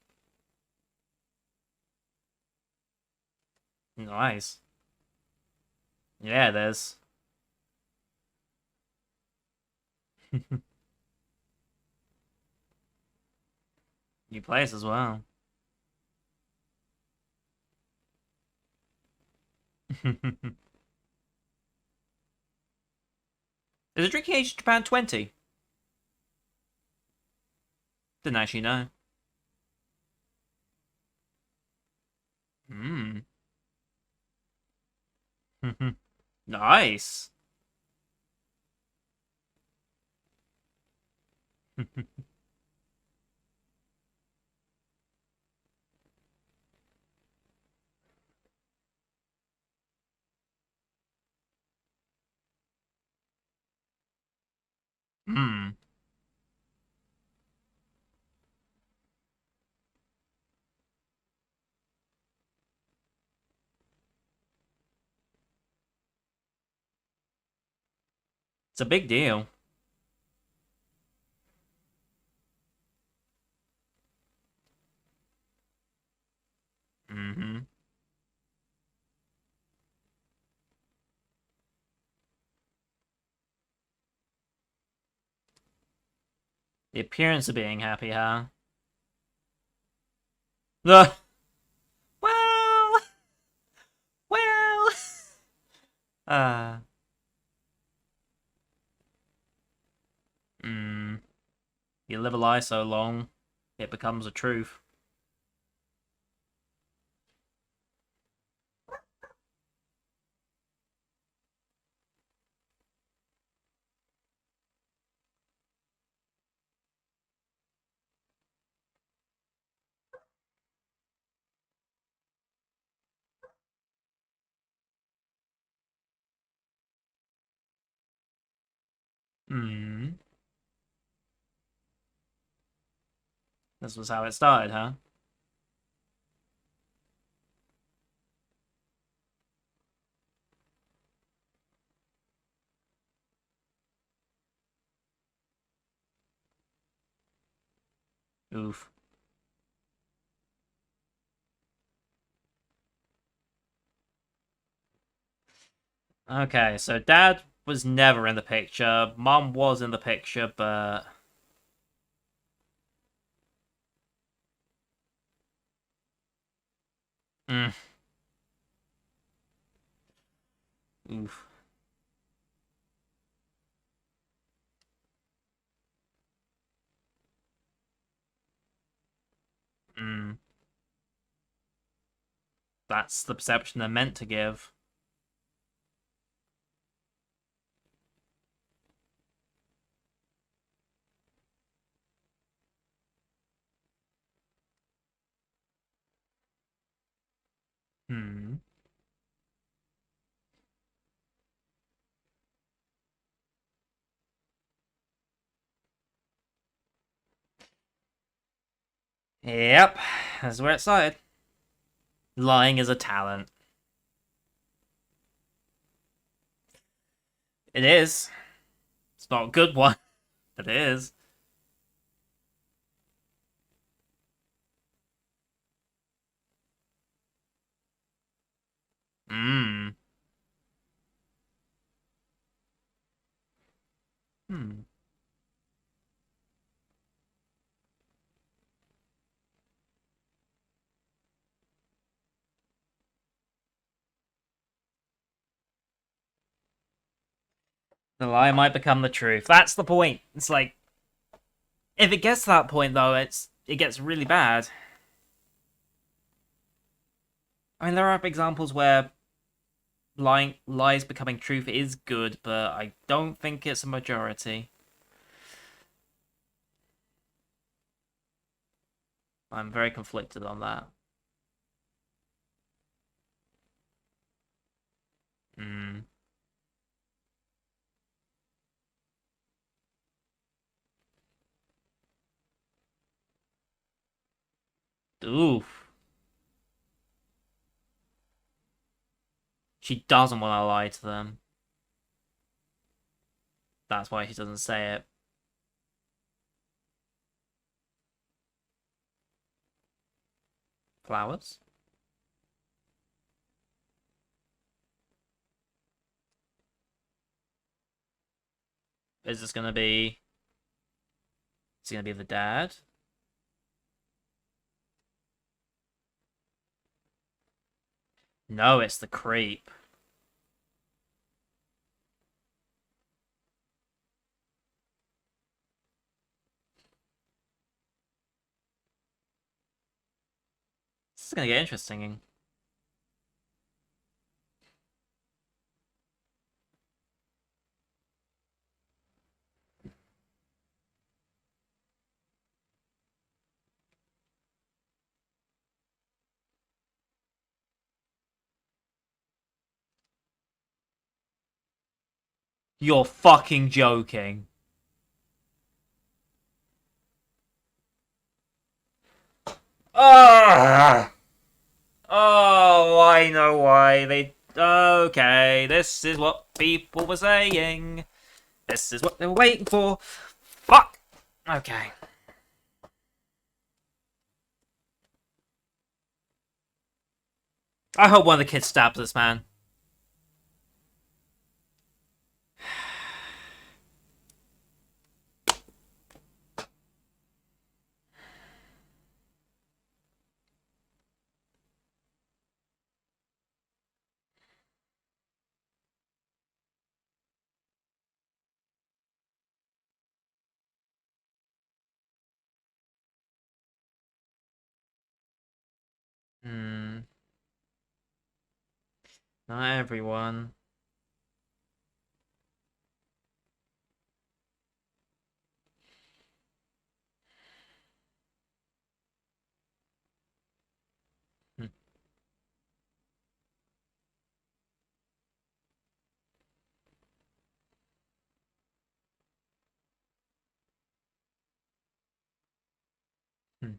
Speaker 1: Nice. Yeah, there's. New place as well. Is the drinking age in Japan 20? Didn't actually know. Hmm. Nice. Hmm. It's a big deal. Mm-hmm. The appearance of being happy, huh? The well, well. Uh. Mm. You live a lie so long, it becomes a truth. Hmm. This was how it started, huh? Oof. Okay, so Dad was never in the picture. Mom was in the picture, but mm, oof. Mm, that's the perception they're meant to give. Hmm. Yep, that's where it started. Lying is a talent. It is. It's not a good one, but it is. Hmm. Hmm. The lie might become the truth. That's the point. It's like if it gets to that point though, it gets really bad. I mean, there are examples where lies becoming truth is good, but I don't think it's a majority. I'm very conflicted on that. Hmm. Oof. She doesn't want to lie to them. That's why she doesn't say it. Flowers? Is this gonna be? Is it gonna be the dad? No, it's the creep. This is gonna get interesting. You're fucking joking. Ah! Oh, I know why they. Okay, this is what people were saying. This is what they were waiting for. Fuck! Okay. I hope one of the kids stabs this man. Hmm. Not everyone. Hmm. Hmm.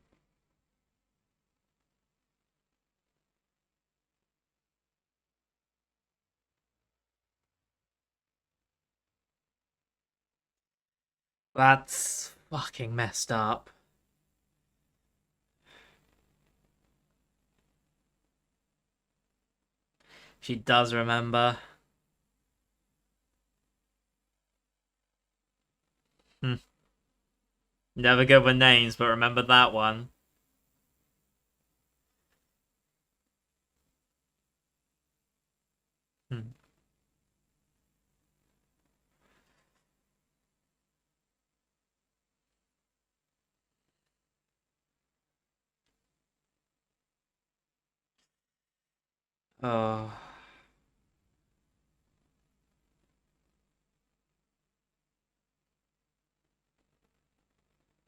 Speaker 1: That's fucking messed up. She does remember. Hmm. Never good with names, but remember that one. Hmm. Oh.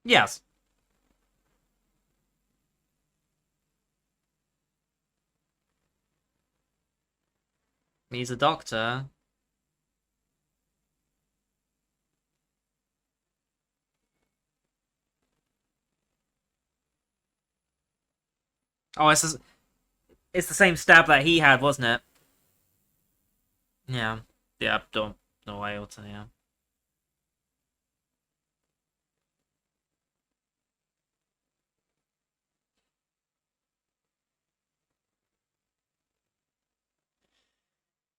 Speaker 1: Yes. He's a doctor. Oh, it's the same stab that he had, wasn't it? Yeah. Yeah, don't no way, yeah.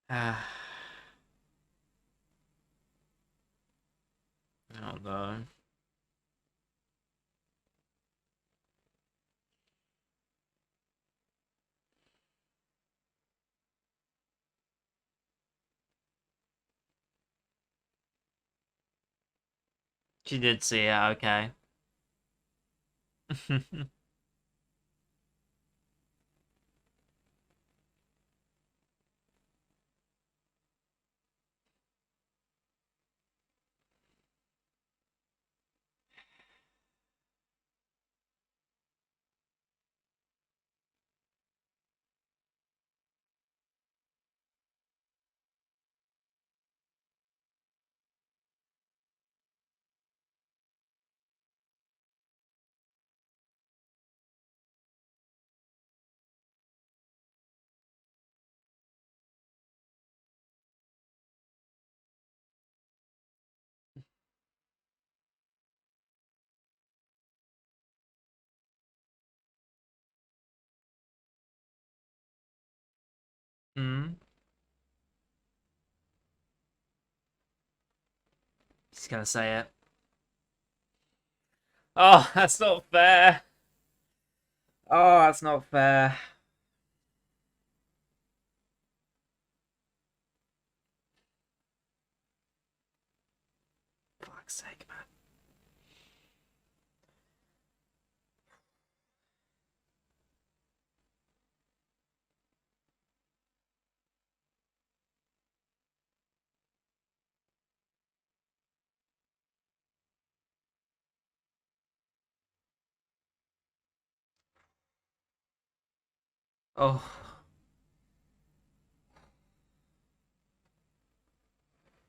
Speaker 1: Ah. Oh no. She did see it, okay. Hmm. She's gonna say it. Oh, that's not fair. Oh, that's not fair. Fuck's sake, man. Oh,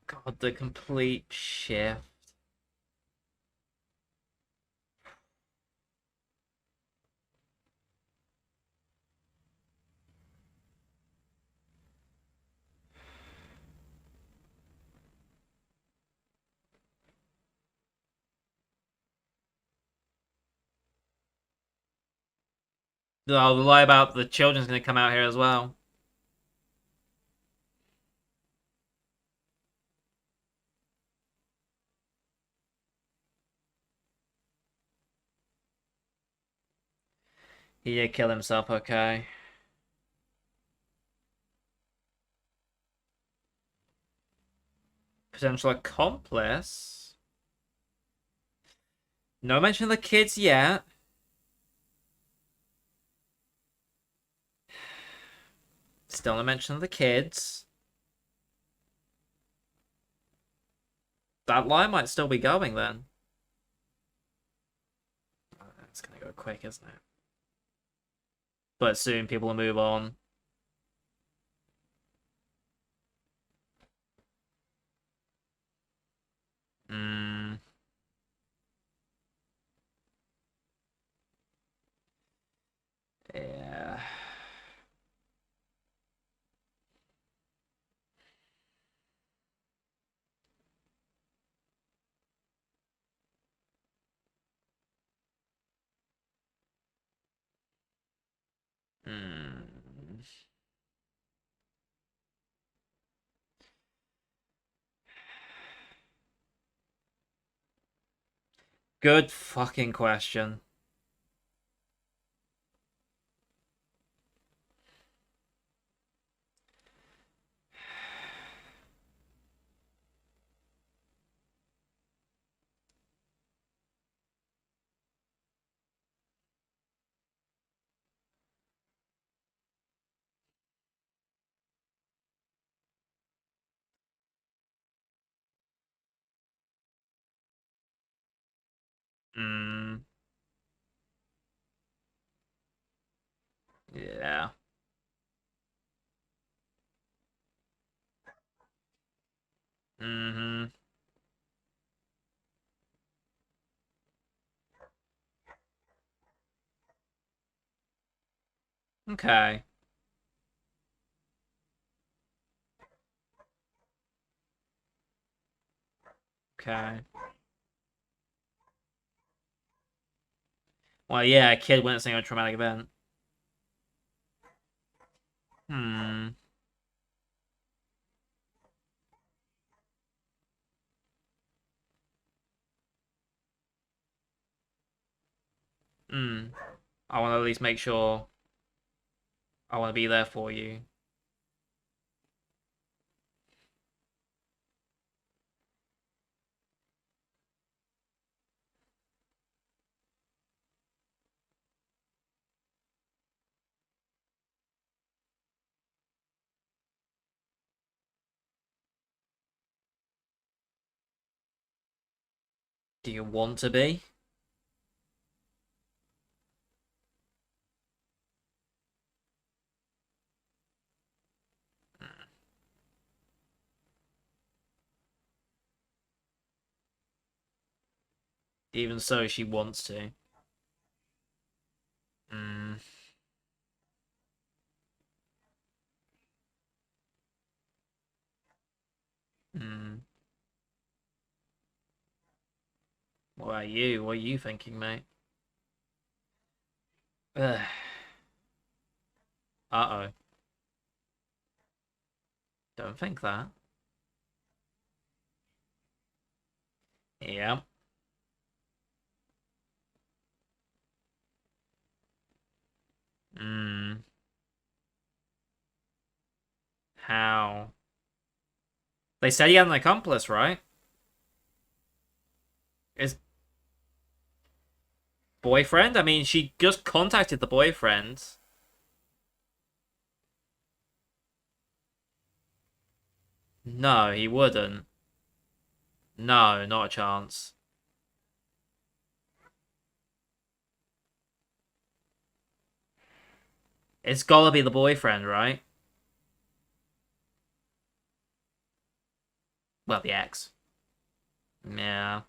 Speaker 1: God, the complete shift. Oh, the lie about the children's gonna come out here as well. He did kill himself, okay. Potential accomplice? No mention of the kids yet. Still no mention of the kids. That lie might still be going then. Oh, it's gonna go quick, isn't it? But soon people will move on. Hmm. Yeah. Hmm. Good fucking question. Hmm. Yeah. Mm-hmm. Okay. Okay. Well, yeah, a kid witnessing a traumatic event. Hmm. Hmm. I want to at least make sure I want to be there for you. Do you want to be? Even so, she wants to. Hmm. Hmm. What about you? What are you thinking, mate? Ugh. Uh-oh. Don't think that. Yeah. Hmm. How? They said he had an accomplice, right? His boyfriend? I mean, she just contacted the boyfriend. No, he wouldn't. No, not a chance. It's gotta be the boyfriend, right? Well, the ex. Yeah.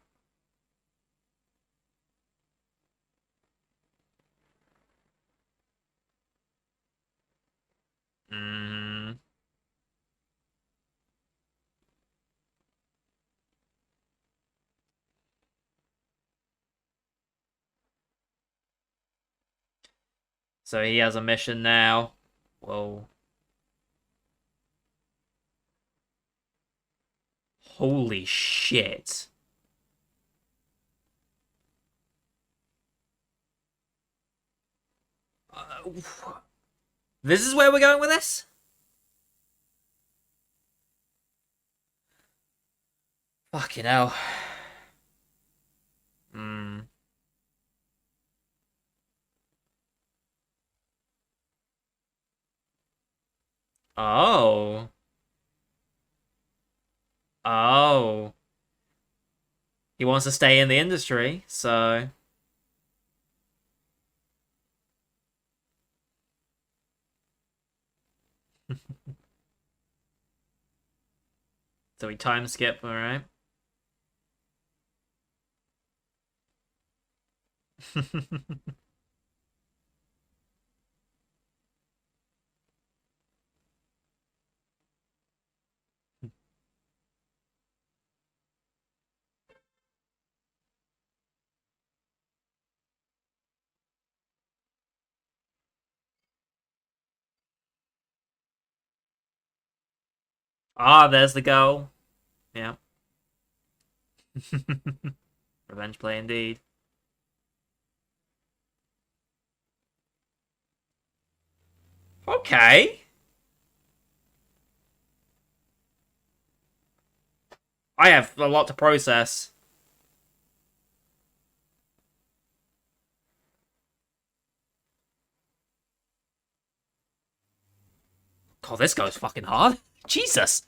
Speaker 1: Mm. So he has a mission now. Whoa. Holy shit. This is where we're going with this? Fucking hell. Hmm. Oh. Oh. He wants to stay in the industry, so... So we time skip, alright? Ah, there's the goal. Yeah. Revenge play indeed. Okay. I have a lot to process. God, this goes fucking hard. Jesus.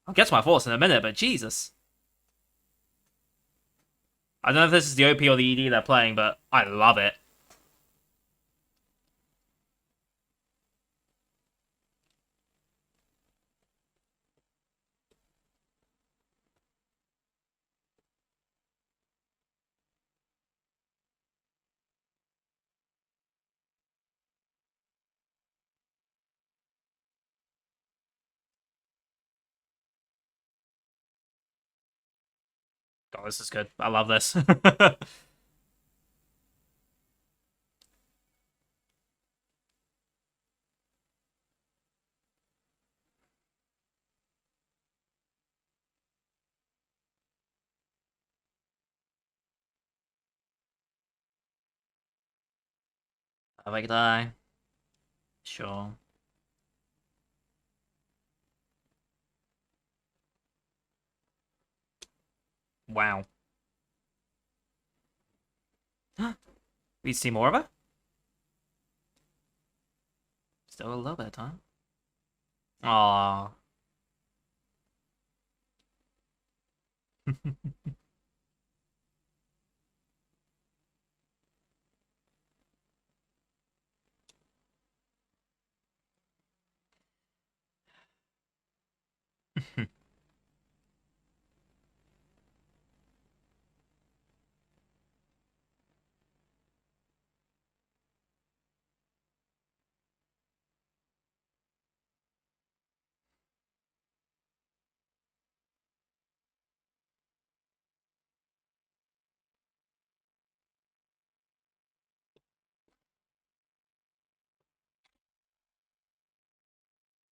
Speaker 1: I'll get to my thoughts in a minute, but Jesus. I don't know if this is the OP or the ED they're playing, but I love it. God, this is good. I love this. Have I die? Sure. Wow. We see more of her? Still a little bit of time. Aww.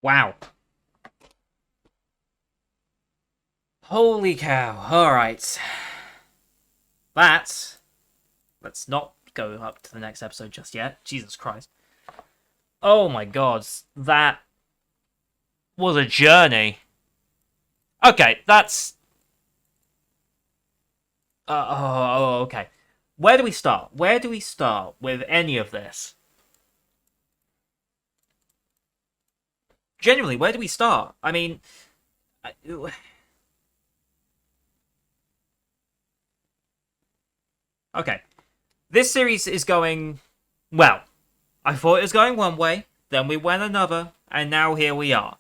Speaker 1: Wow. Holy cow. Alright. That. Let's not go up to the next episode just yet. Jesus Christ. Oh my god. That was a journey. Okay, that's... okay. Where do we start? Where do we start with any of this? Genuinely, where do we start? I mean... Okay. This series is going... Well, I thought it was going one way, then we went another, and now here we are.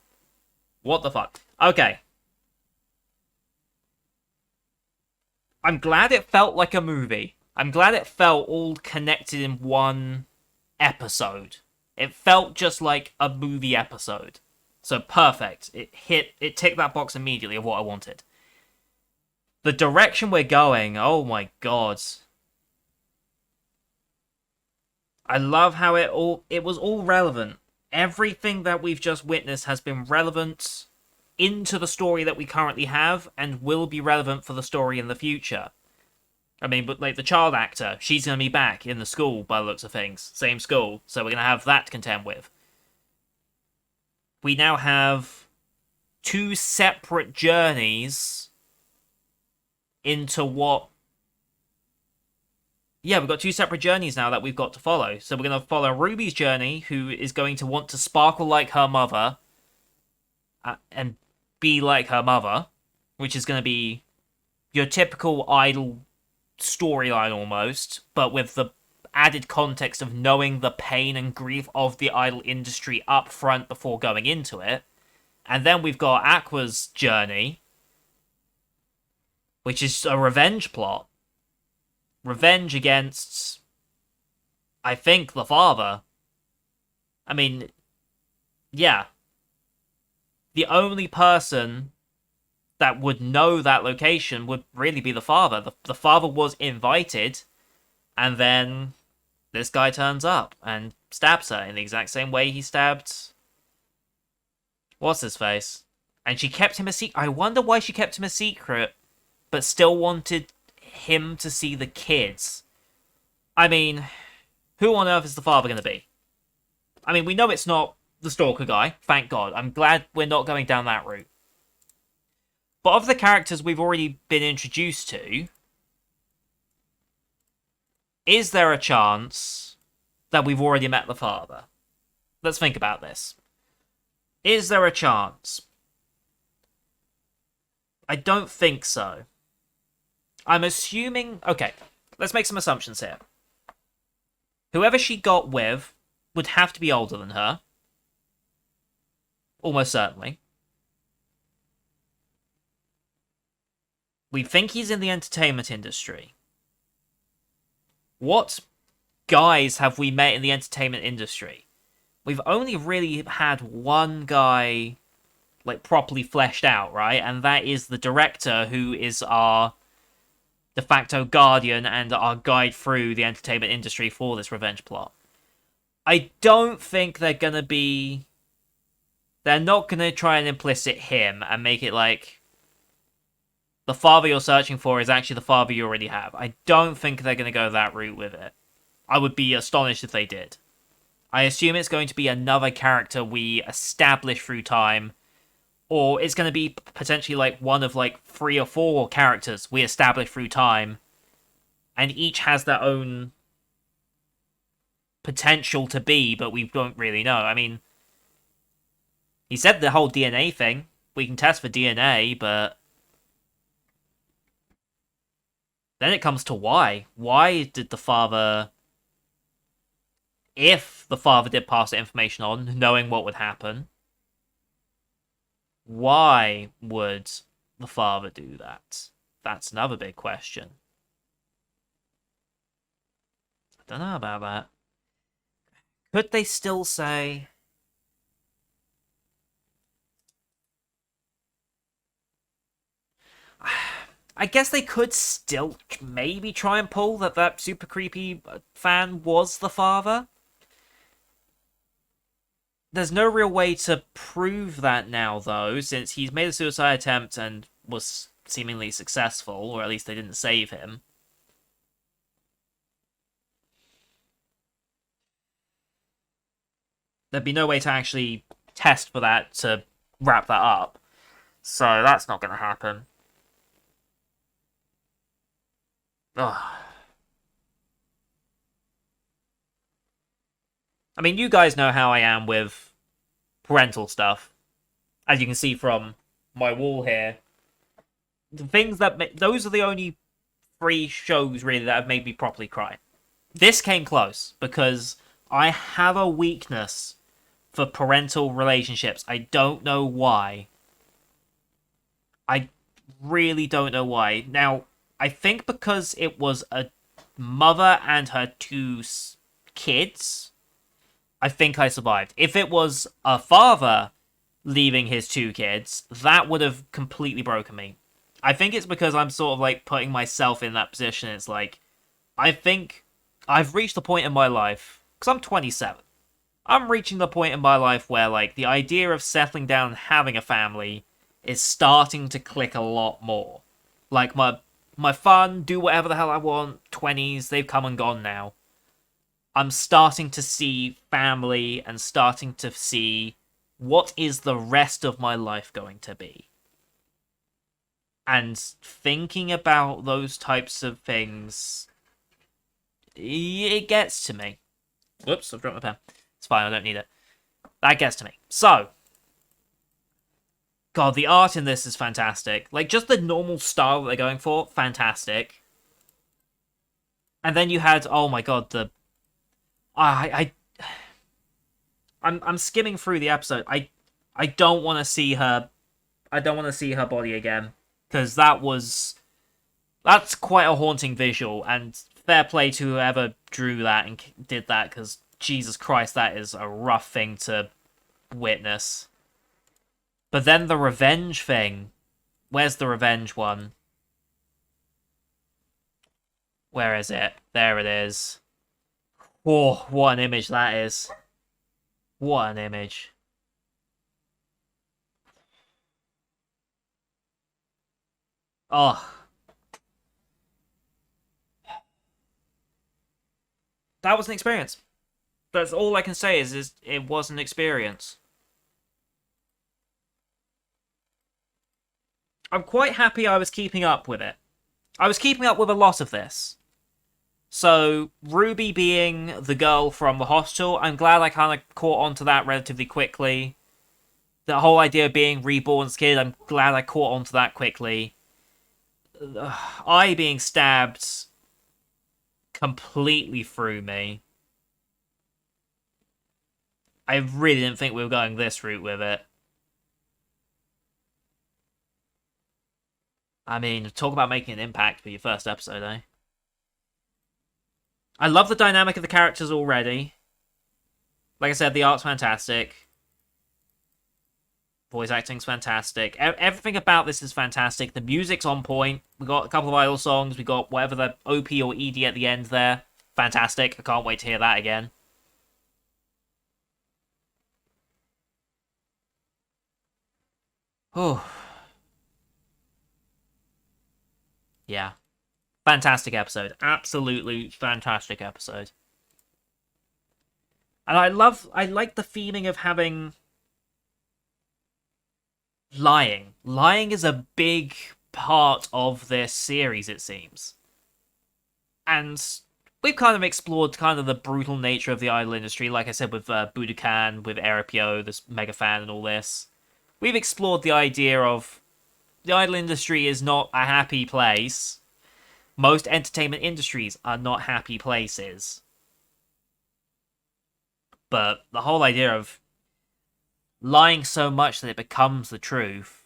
Speaker 1: What the fuck? Okay. I'm glad it felt like a movie. I'm glad it felt all connected in one episode. It felt just like a movie episode. So perfect. It ticked that box immediately of what I wanted. The direction we're going, oh my god. I love how it was all relevant. Everything that we've just witnessed has been relevant into the story that we currently have and will be relevant for the story in the future. I mean, but like the child actor, she's going to be back in the school by the looks of things. Same school, so we're going to have that to contend with. We now have two separate journeys into what. Yeah, we've got two separate journeys now that we've got to follow. So we're going to follow Ruby's journey, who is going to want to sparkle like her mother and be like her mother, which is going to be your typical idol storyline almost, but with the added context of knowing the pain and grief of the idol industry up front before going into it. And then we've got Aqua's journey, which is a revenge plot. Revenge against, I think, the father. I mean, yeah. The only person that would know that location would really be the father. The father was invited, and then this guy turns up and stabs her in the exact same way he stabbed... what's his face? And she kept him a secret. I wonder why she kept him a secret, but still wanted him to see the kids. I mean, who on earth is the father going to be? I mean, we know it's not the stalker guy, thank God. I'm glad we're not going down that route. But of the characters we've already been introduced to, is there a chance that we've already met the father? Let's think about this. Is there a chance? I don't think so. I'm assuming... Okay, let's make some assumptions here. Whoever she got with would have to be older than her. Almost certainly. We think he's in the entertainment industry. What guys have we met in the entertainment industry? We've only really had one guy, like, properly fleshed out, right? And that is the director, who is our de facto guardian and our guide through the entertainment industry for this revenge plot. I don't think they're gonna be... They're not gonna try and implicit him and make it like... the father you're searching for is actually the father you already have. I don't think they're gonna go that route with it. I would be astonished if they did. I assume it's going to be another character we establish through time, or it's going to be potentially like one of like 3 or 4 characters we establish through time, and each has their own potential to be, but we don't really know. I mean, he said the whole DNA thing. We can test for DNA, but then it comes to why. Why did the father... If the father did pass the information on, knowing what would happen, why would the father do that? That's another big question. I don't know about that. Could they still say... I guess they could still maybe try and pull that super creepy fan was the father. There's no real way to prove that now, though, since he's made a suicide attempt and was seemingly successful, or at least they didn't save him. There'd be no way to actually test for that to wrap that up. So that's not going to happen. Ugh. I mean, you guys know how I am with parental stuff. As you can see from my wall here. The things that... Those are the only 3 shows, really, that have made me properly cry. This came close, because I have a weakness for parental relationships. I don't know why. I really don't know why. Now, I think because it was a mother and her 2 kids... I think I survived. If it was a father leaving his 2 kids, that would have completely broken me. I think it's because I'm sort of like putting myself in that position. It's like, I think I've reached a point in my life, because I'm 27. I'm reaching the point in my life where, like, the idea of settling down and having a family is starting to click a lot more. Like, my fun, do whatever the hell I want, 20s, they've come and gone now. I'm starting to see family and starting to see what is the rest of my life going to be. And thinking about those types of things, it gets to me. Whoops, I've dropped my pen. It's fine, I don't need it. That gets to me. So, God, the art in this is fantastic. Like, just the normal style that they're going for, fantastic. And then you had, oh my God, I'm skimming through the episode. I don't want to see her. I don't want to see her body again, because that's quite a haunting visual. And fair play to whoever drew that and did that, because Jesus Christ, that is a rough thing to witness. But then the revenge thing. Where's the revenge one? Where is it? There it is. Oh, what an image that is. What an image. Oh. That was an experience. That's all I can say is it was an experience. I'm quite happy I was keeping up with it. I was keeping up with a lot of this. So, Ruby being the girl from the hostel, I'm glad I kind of caught on to that relatively quickly. The whole idea of being Reborn's kid, I'm glad I caught on to that quickly. I being stabbed completely threw me. I really didn't think we were going this route with it. I mean, talk about making an impact for your first episode, eh? I love the dynamic of the characters already. Like I said, the art's fantastic. Voice acting's fantastic. Everything about this is fantastic. The music's on point. We got a couple of idol songs. We got whatever the OP or ED at the end there. Fantastic. I can't wait to hear that again. Oh. Yeah. Fantastic episode. Absolutely fantastic episode. And I like the feeling of having lying. Lying is a big part of this series, it seems. And we've kind of explored kind of the brutal nature of the idol industry, like I said, with Budokan, with Eripio, this mega fan and all this. We've explored the idea of the idol industry is not a happy place. Most entertainment industries are not happy places. But the whole idea of lying so much that it becomes the truth,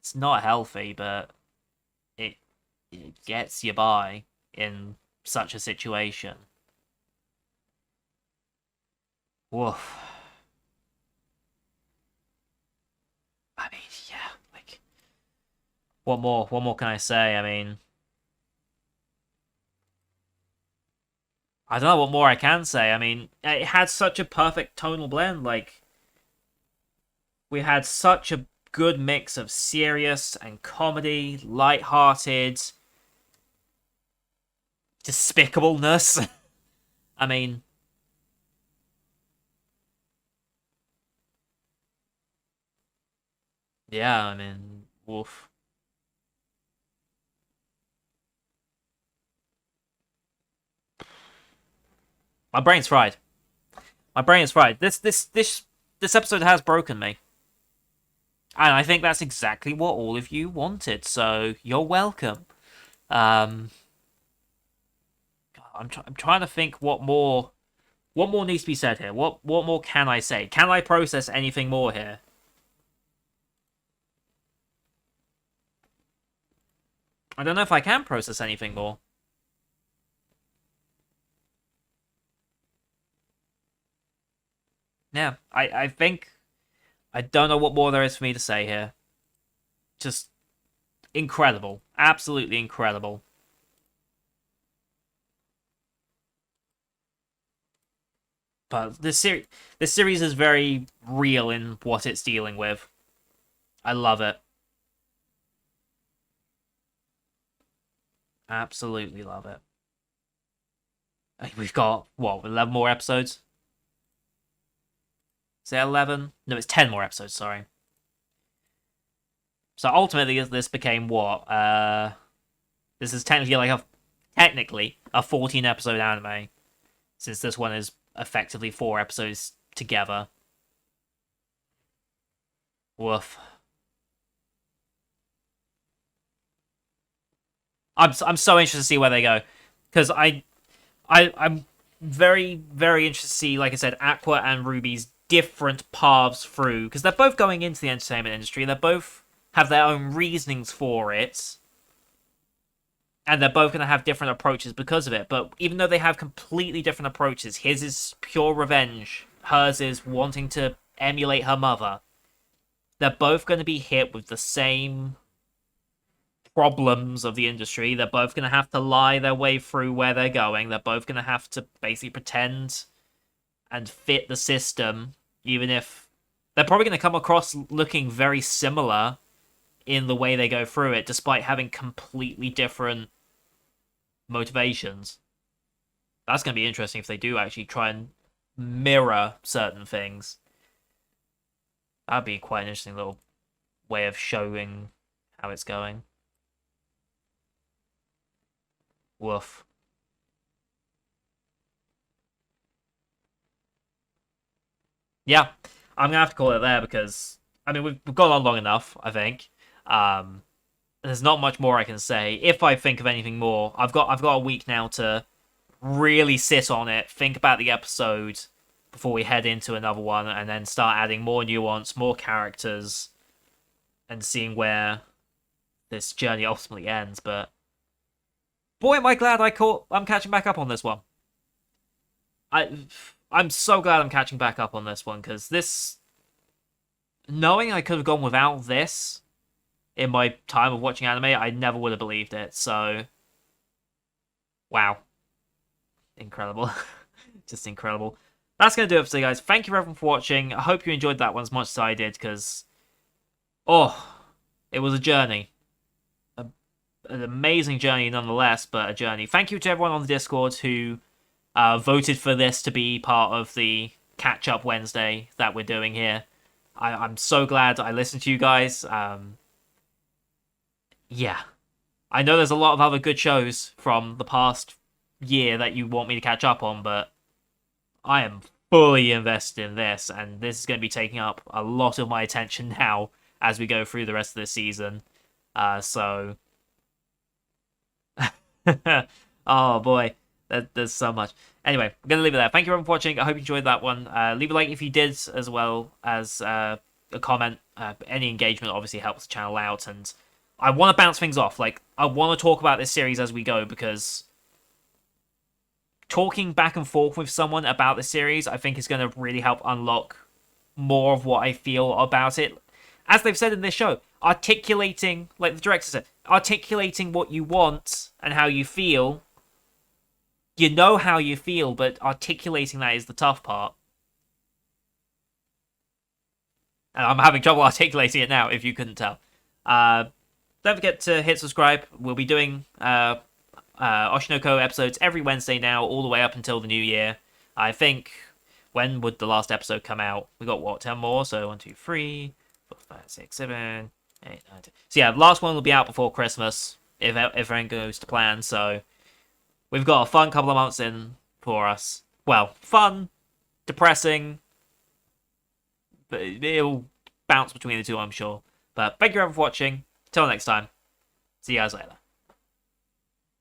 Speaker 1: it's not healthy, but it gets you by in such a situation. Woof. I mean, yeah, like, what more? What more can I say? I mean, I don't know what more I can say. I mean, it had such a perfect tonal blend. Like, we had such a good mix of serious and comedy, light-hearted, despicableness. I mean, yeah, I mean, woof. My brain's fried. My brain is fried. This episode has broken me. And I think that's exactly what all of you wanted, so you're welcome. Um, I'm trying to think what more needs to be said here. What more can I say? Can I process anything more here? I don't know if I can process anything more. Yeah, I think I don't know what more there is for me to say here. Just incredible. Absolutely incredible. But this series is very real in what it's dealing with. I love it. Absolutely love it. We've got what, 11 more episodes? Is it 11? No, it's 10 more episodes, sorry. So ultimately this became what? This is technically a 14 episode anime, since this one is effectively 4 episodes together. Woof. I'm so interested to see where they go, because I'm very very interested to see, like I said, Aqua and Ruby's different paths through, because they're both going into the entertainment industry. They both have their own reasonings for it, and they're both going to have different approaches because of it. But even though they have completely different approaches, his is pure revenge, hers is wanting to emulate her mother. They're both going to be hit with the same problems of the industry. They're both going to have to lie their way through where they're going. They're both going to have to basically pretend and fit the system, even if they're probably going to come across looking very similar in the way they go through it, despite having completely different motivations. That's going to be interesting if they do actually try and mirror certain things. That'd be quite an interesting little way of showing how it's going. Woof. Yeah, I'm gonna have to call it there, because I mean we've gone on long enough, I think. Um, there's not much more I can say. If I think of anything more, I've got a week now to really sit on it, think about the episode before we head into another one, and then start adding more nuance, more characters, and seeing where this journey ultimately ends. But boy, am I glad I'm catching back up on this one. I I'm so glad I'm catching back up on this one, because this, knowing I could have gone without this in my time of watching anime, I never would have believed it. So, wow, incredible, just incredible. That's gonna do it for today, guys. Thank you everyone for watching. I hope you enjoyed that one as much as I did, because it was a journey. An amazing journey nonetheless, but a journey. Thank you to everyone on the Discord who voted for this to be part of the catch-up Wednesday that we're doing here. I'm so glad I listened to you guys. Yeah. I know there's a lot of other good shows from the past year that you want me to catch up on, but I am fully invested in this, and this is going to be taking up a lot of my attention now as we go through the rest of this season. So... oh boy, there's so much. Anyway, I'm gonna leave it there. Thank you everyone for watching. I hope you enjoyed that one. Leave a like if you did, as well as a comment. Any engagement obviously helps the channel out, and I want to bounce things off. Like, I want to talk about this series as we go, because talking back and forth with someone about the series, I think, is going to really help unlock more of what I feel about it. As they've said in this show, articulating, like the director said, articulating what you want and how you feel. You know how you feel, but articulating that is the tough part. And I'm having trouble articulating it now, if you couldn't tell. Don't forget to hit subscribe. We'll be doing Oshi No Ko episodes every Wednesday now, all the way up until the new year. I think, when would the last episode come out? We got, what, 10 more? So 1, 2, 3, 4, 5, 6, 7, 8, 9, 10. So yeah, the last one will be out before Christmas, if everything goes to plan. So we've got a fun couple of months in for us. Well, fun, depressing, but it'll bounce between the two, I'm sure. But thank you everyone for watching. Till next time, see you guys later.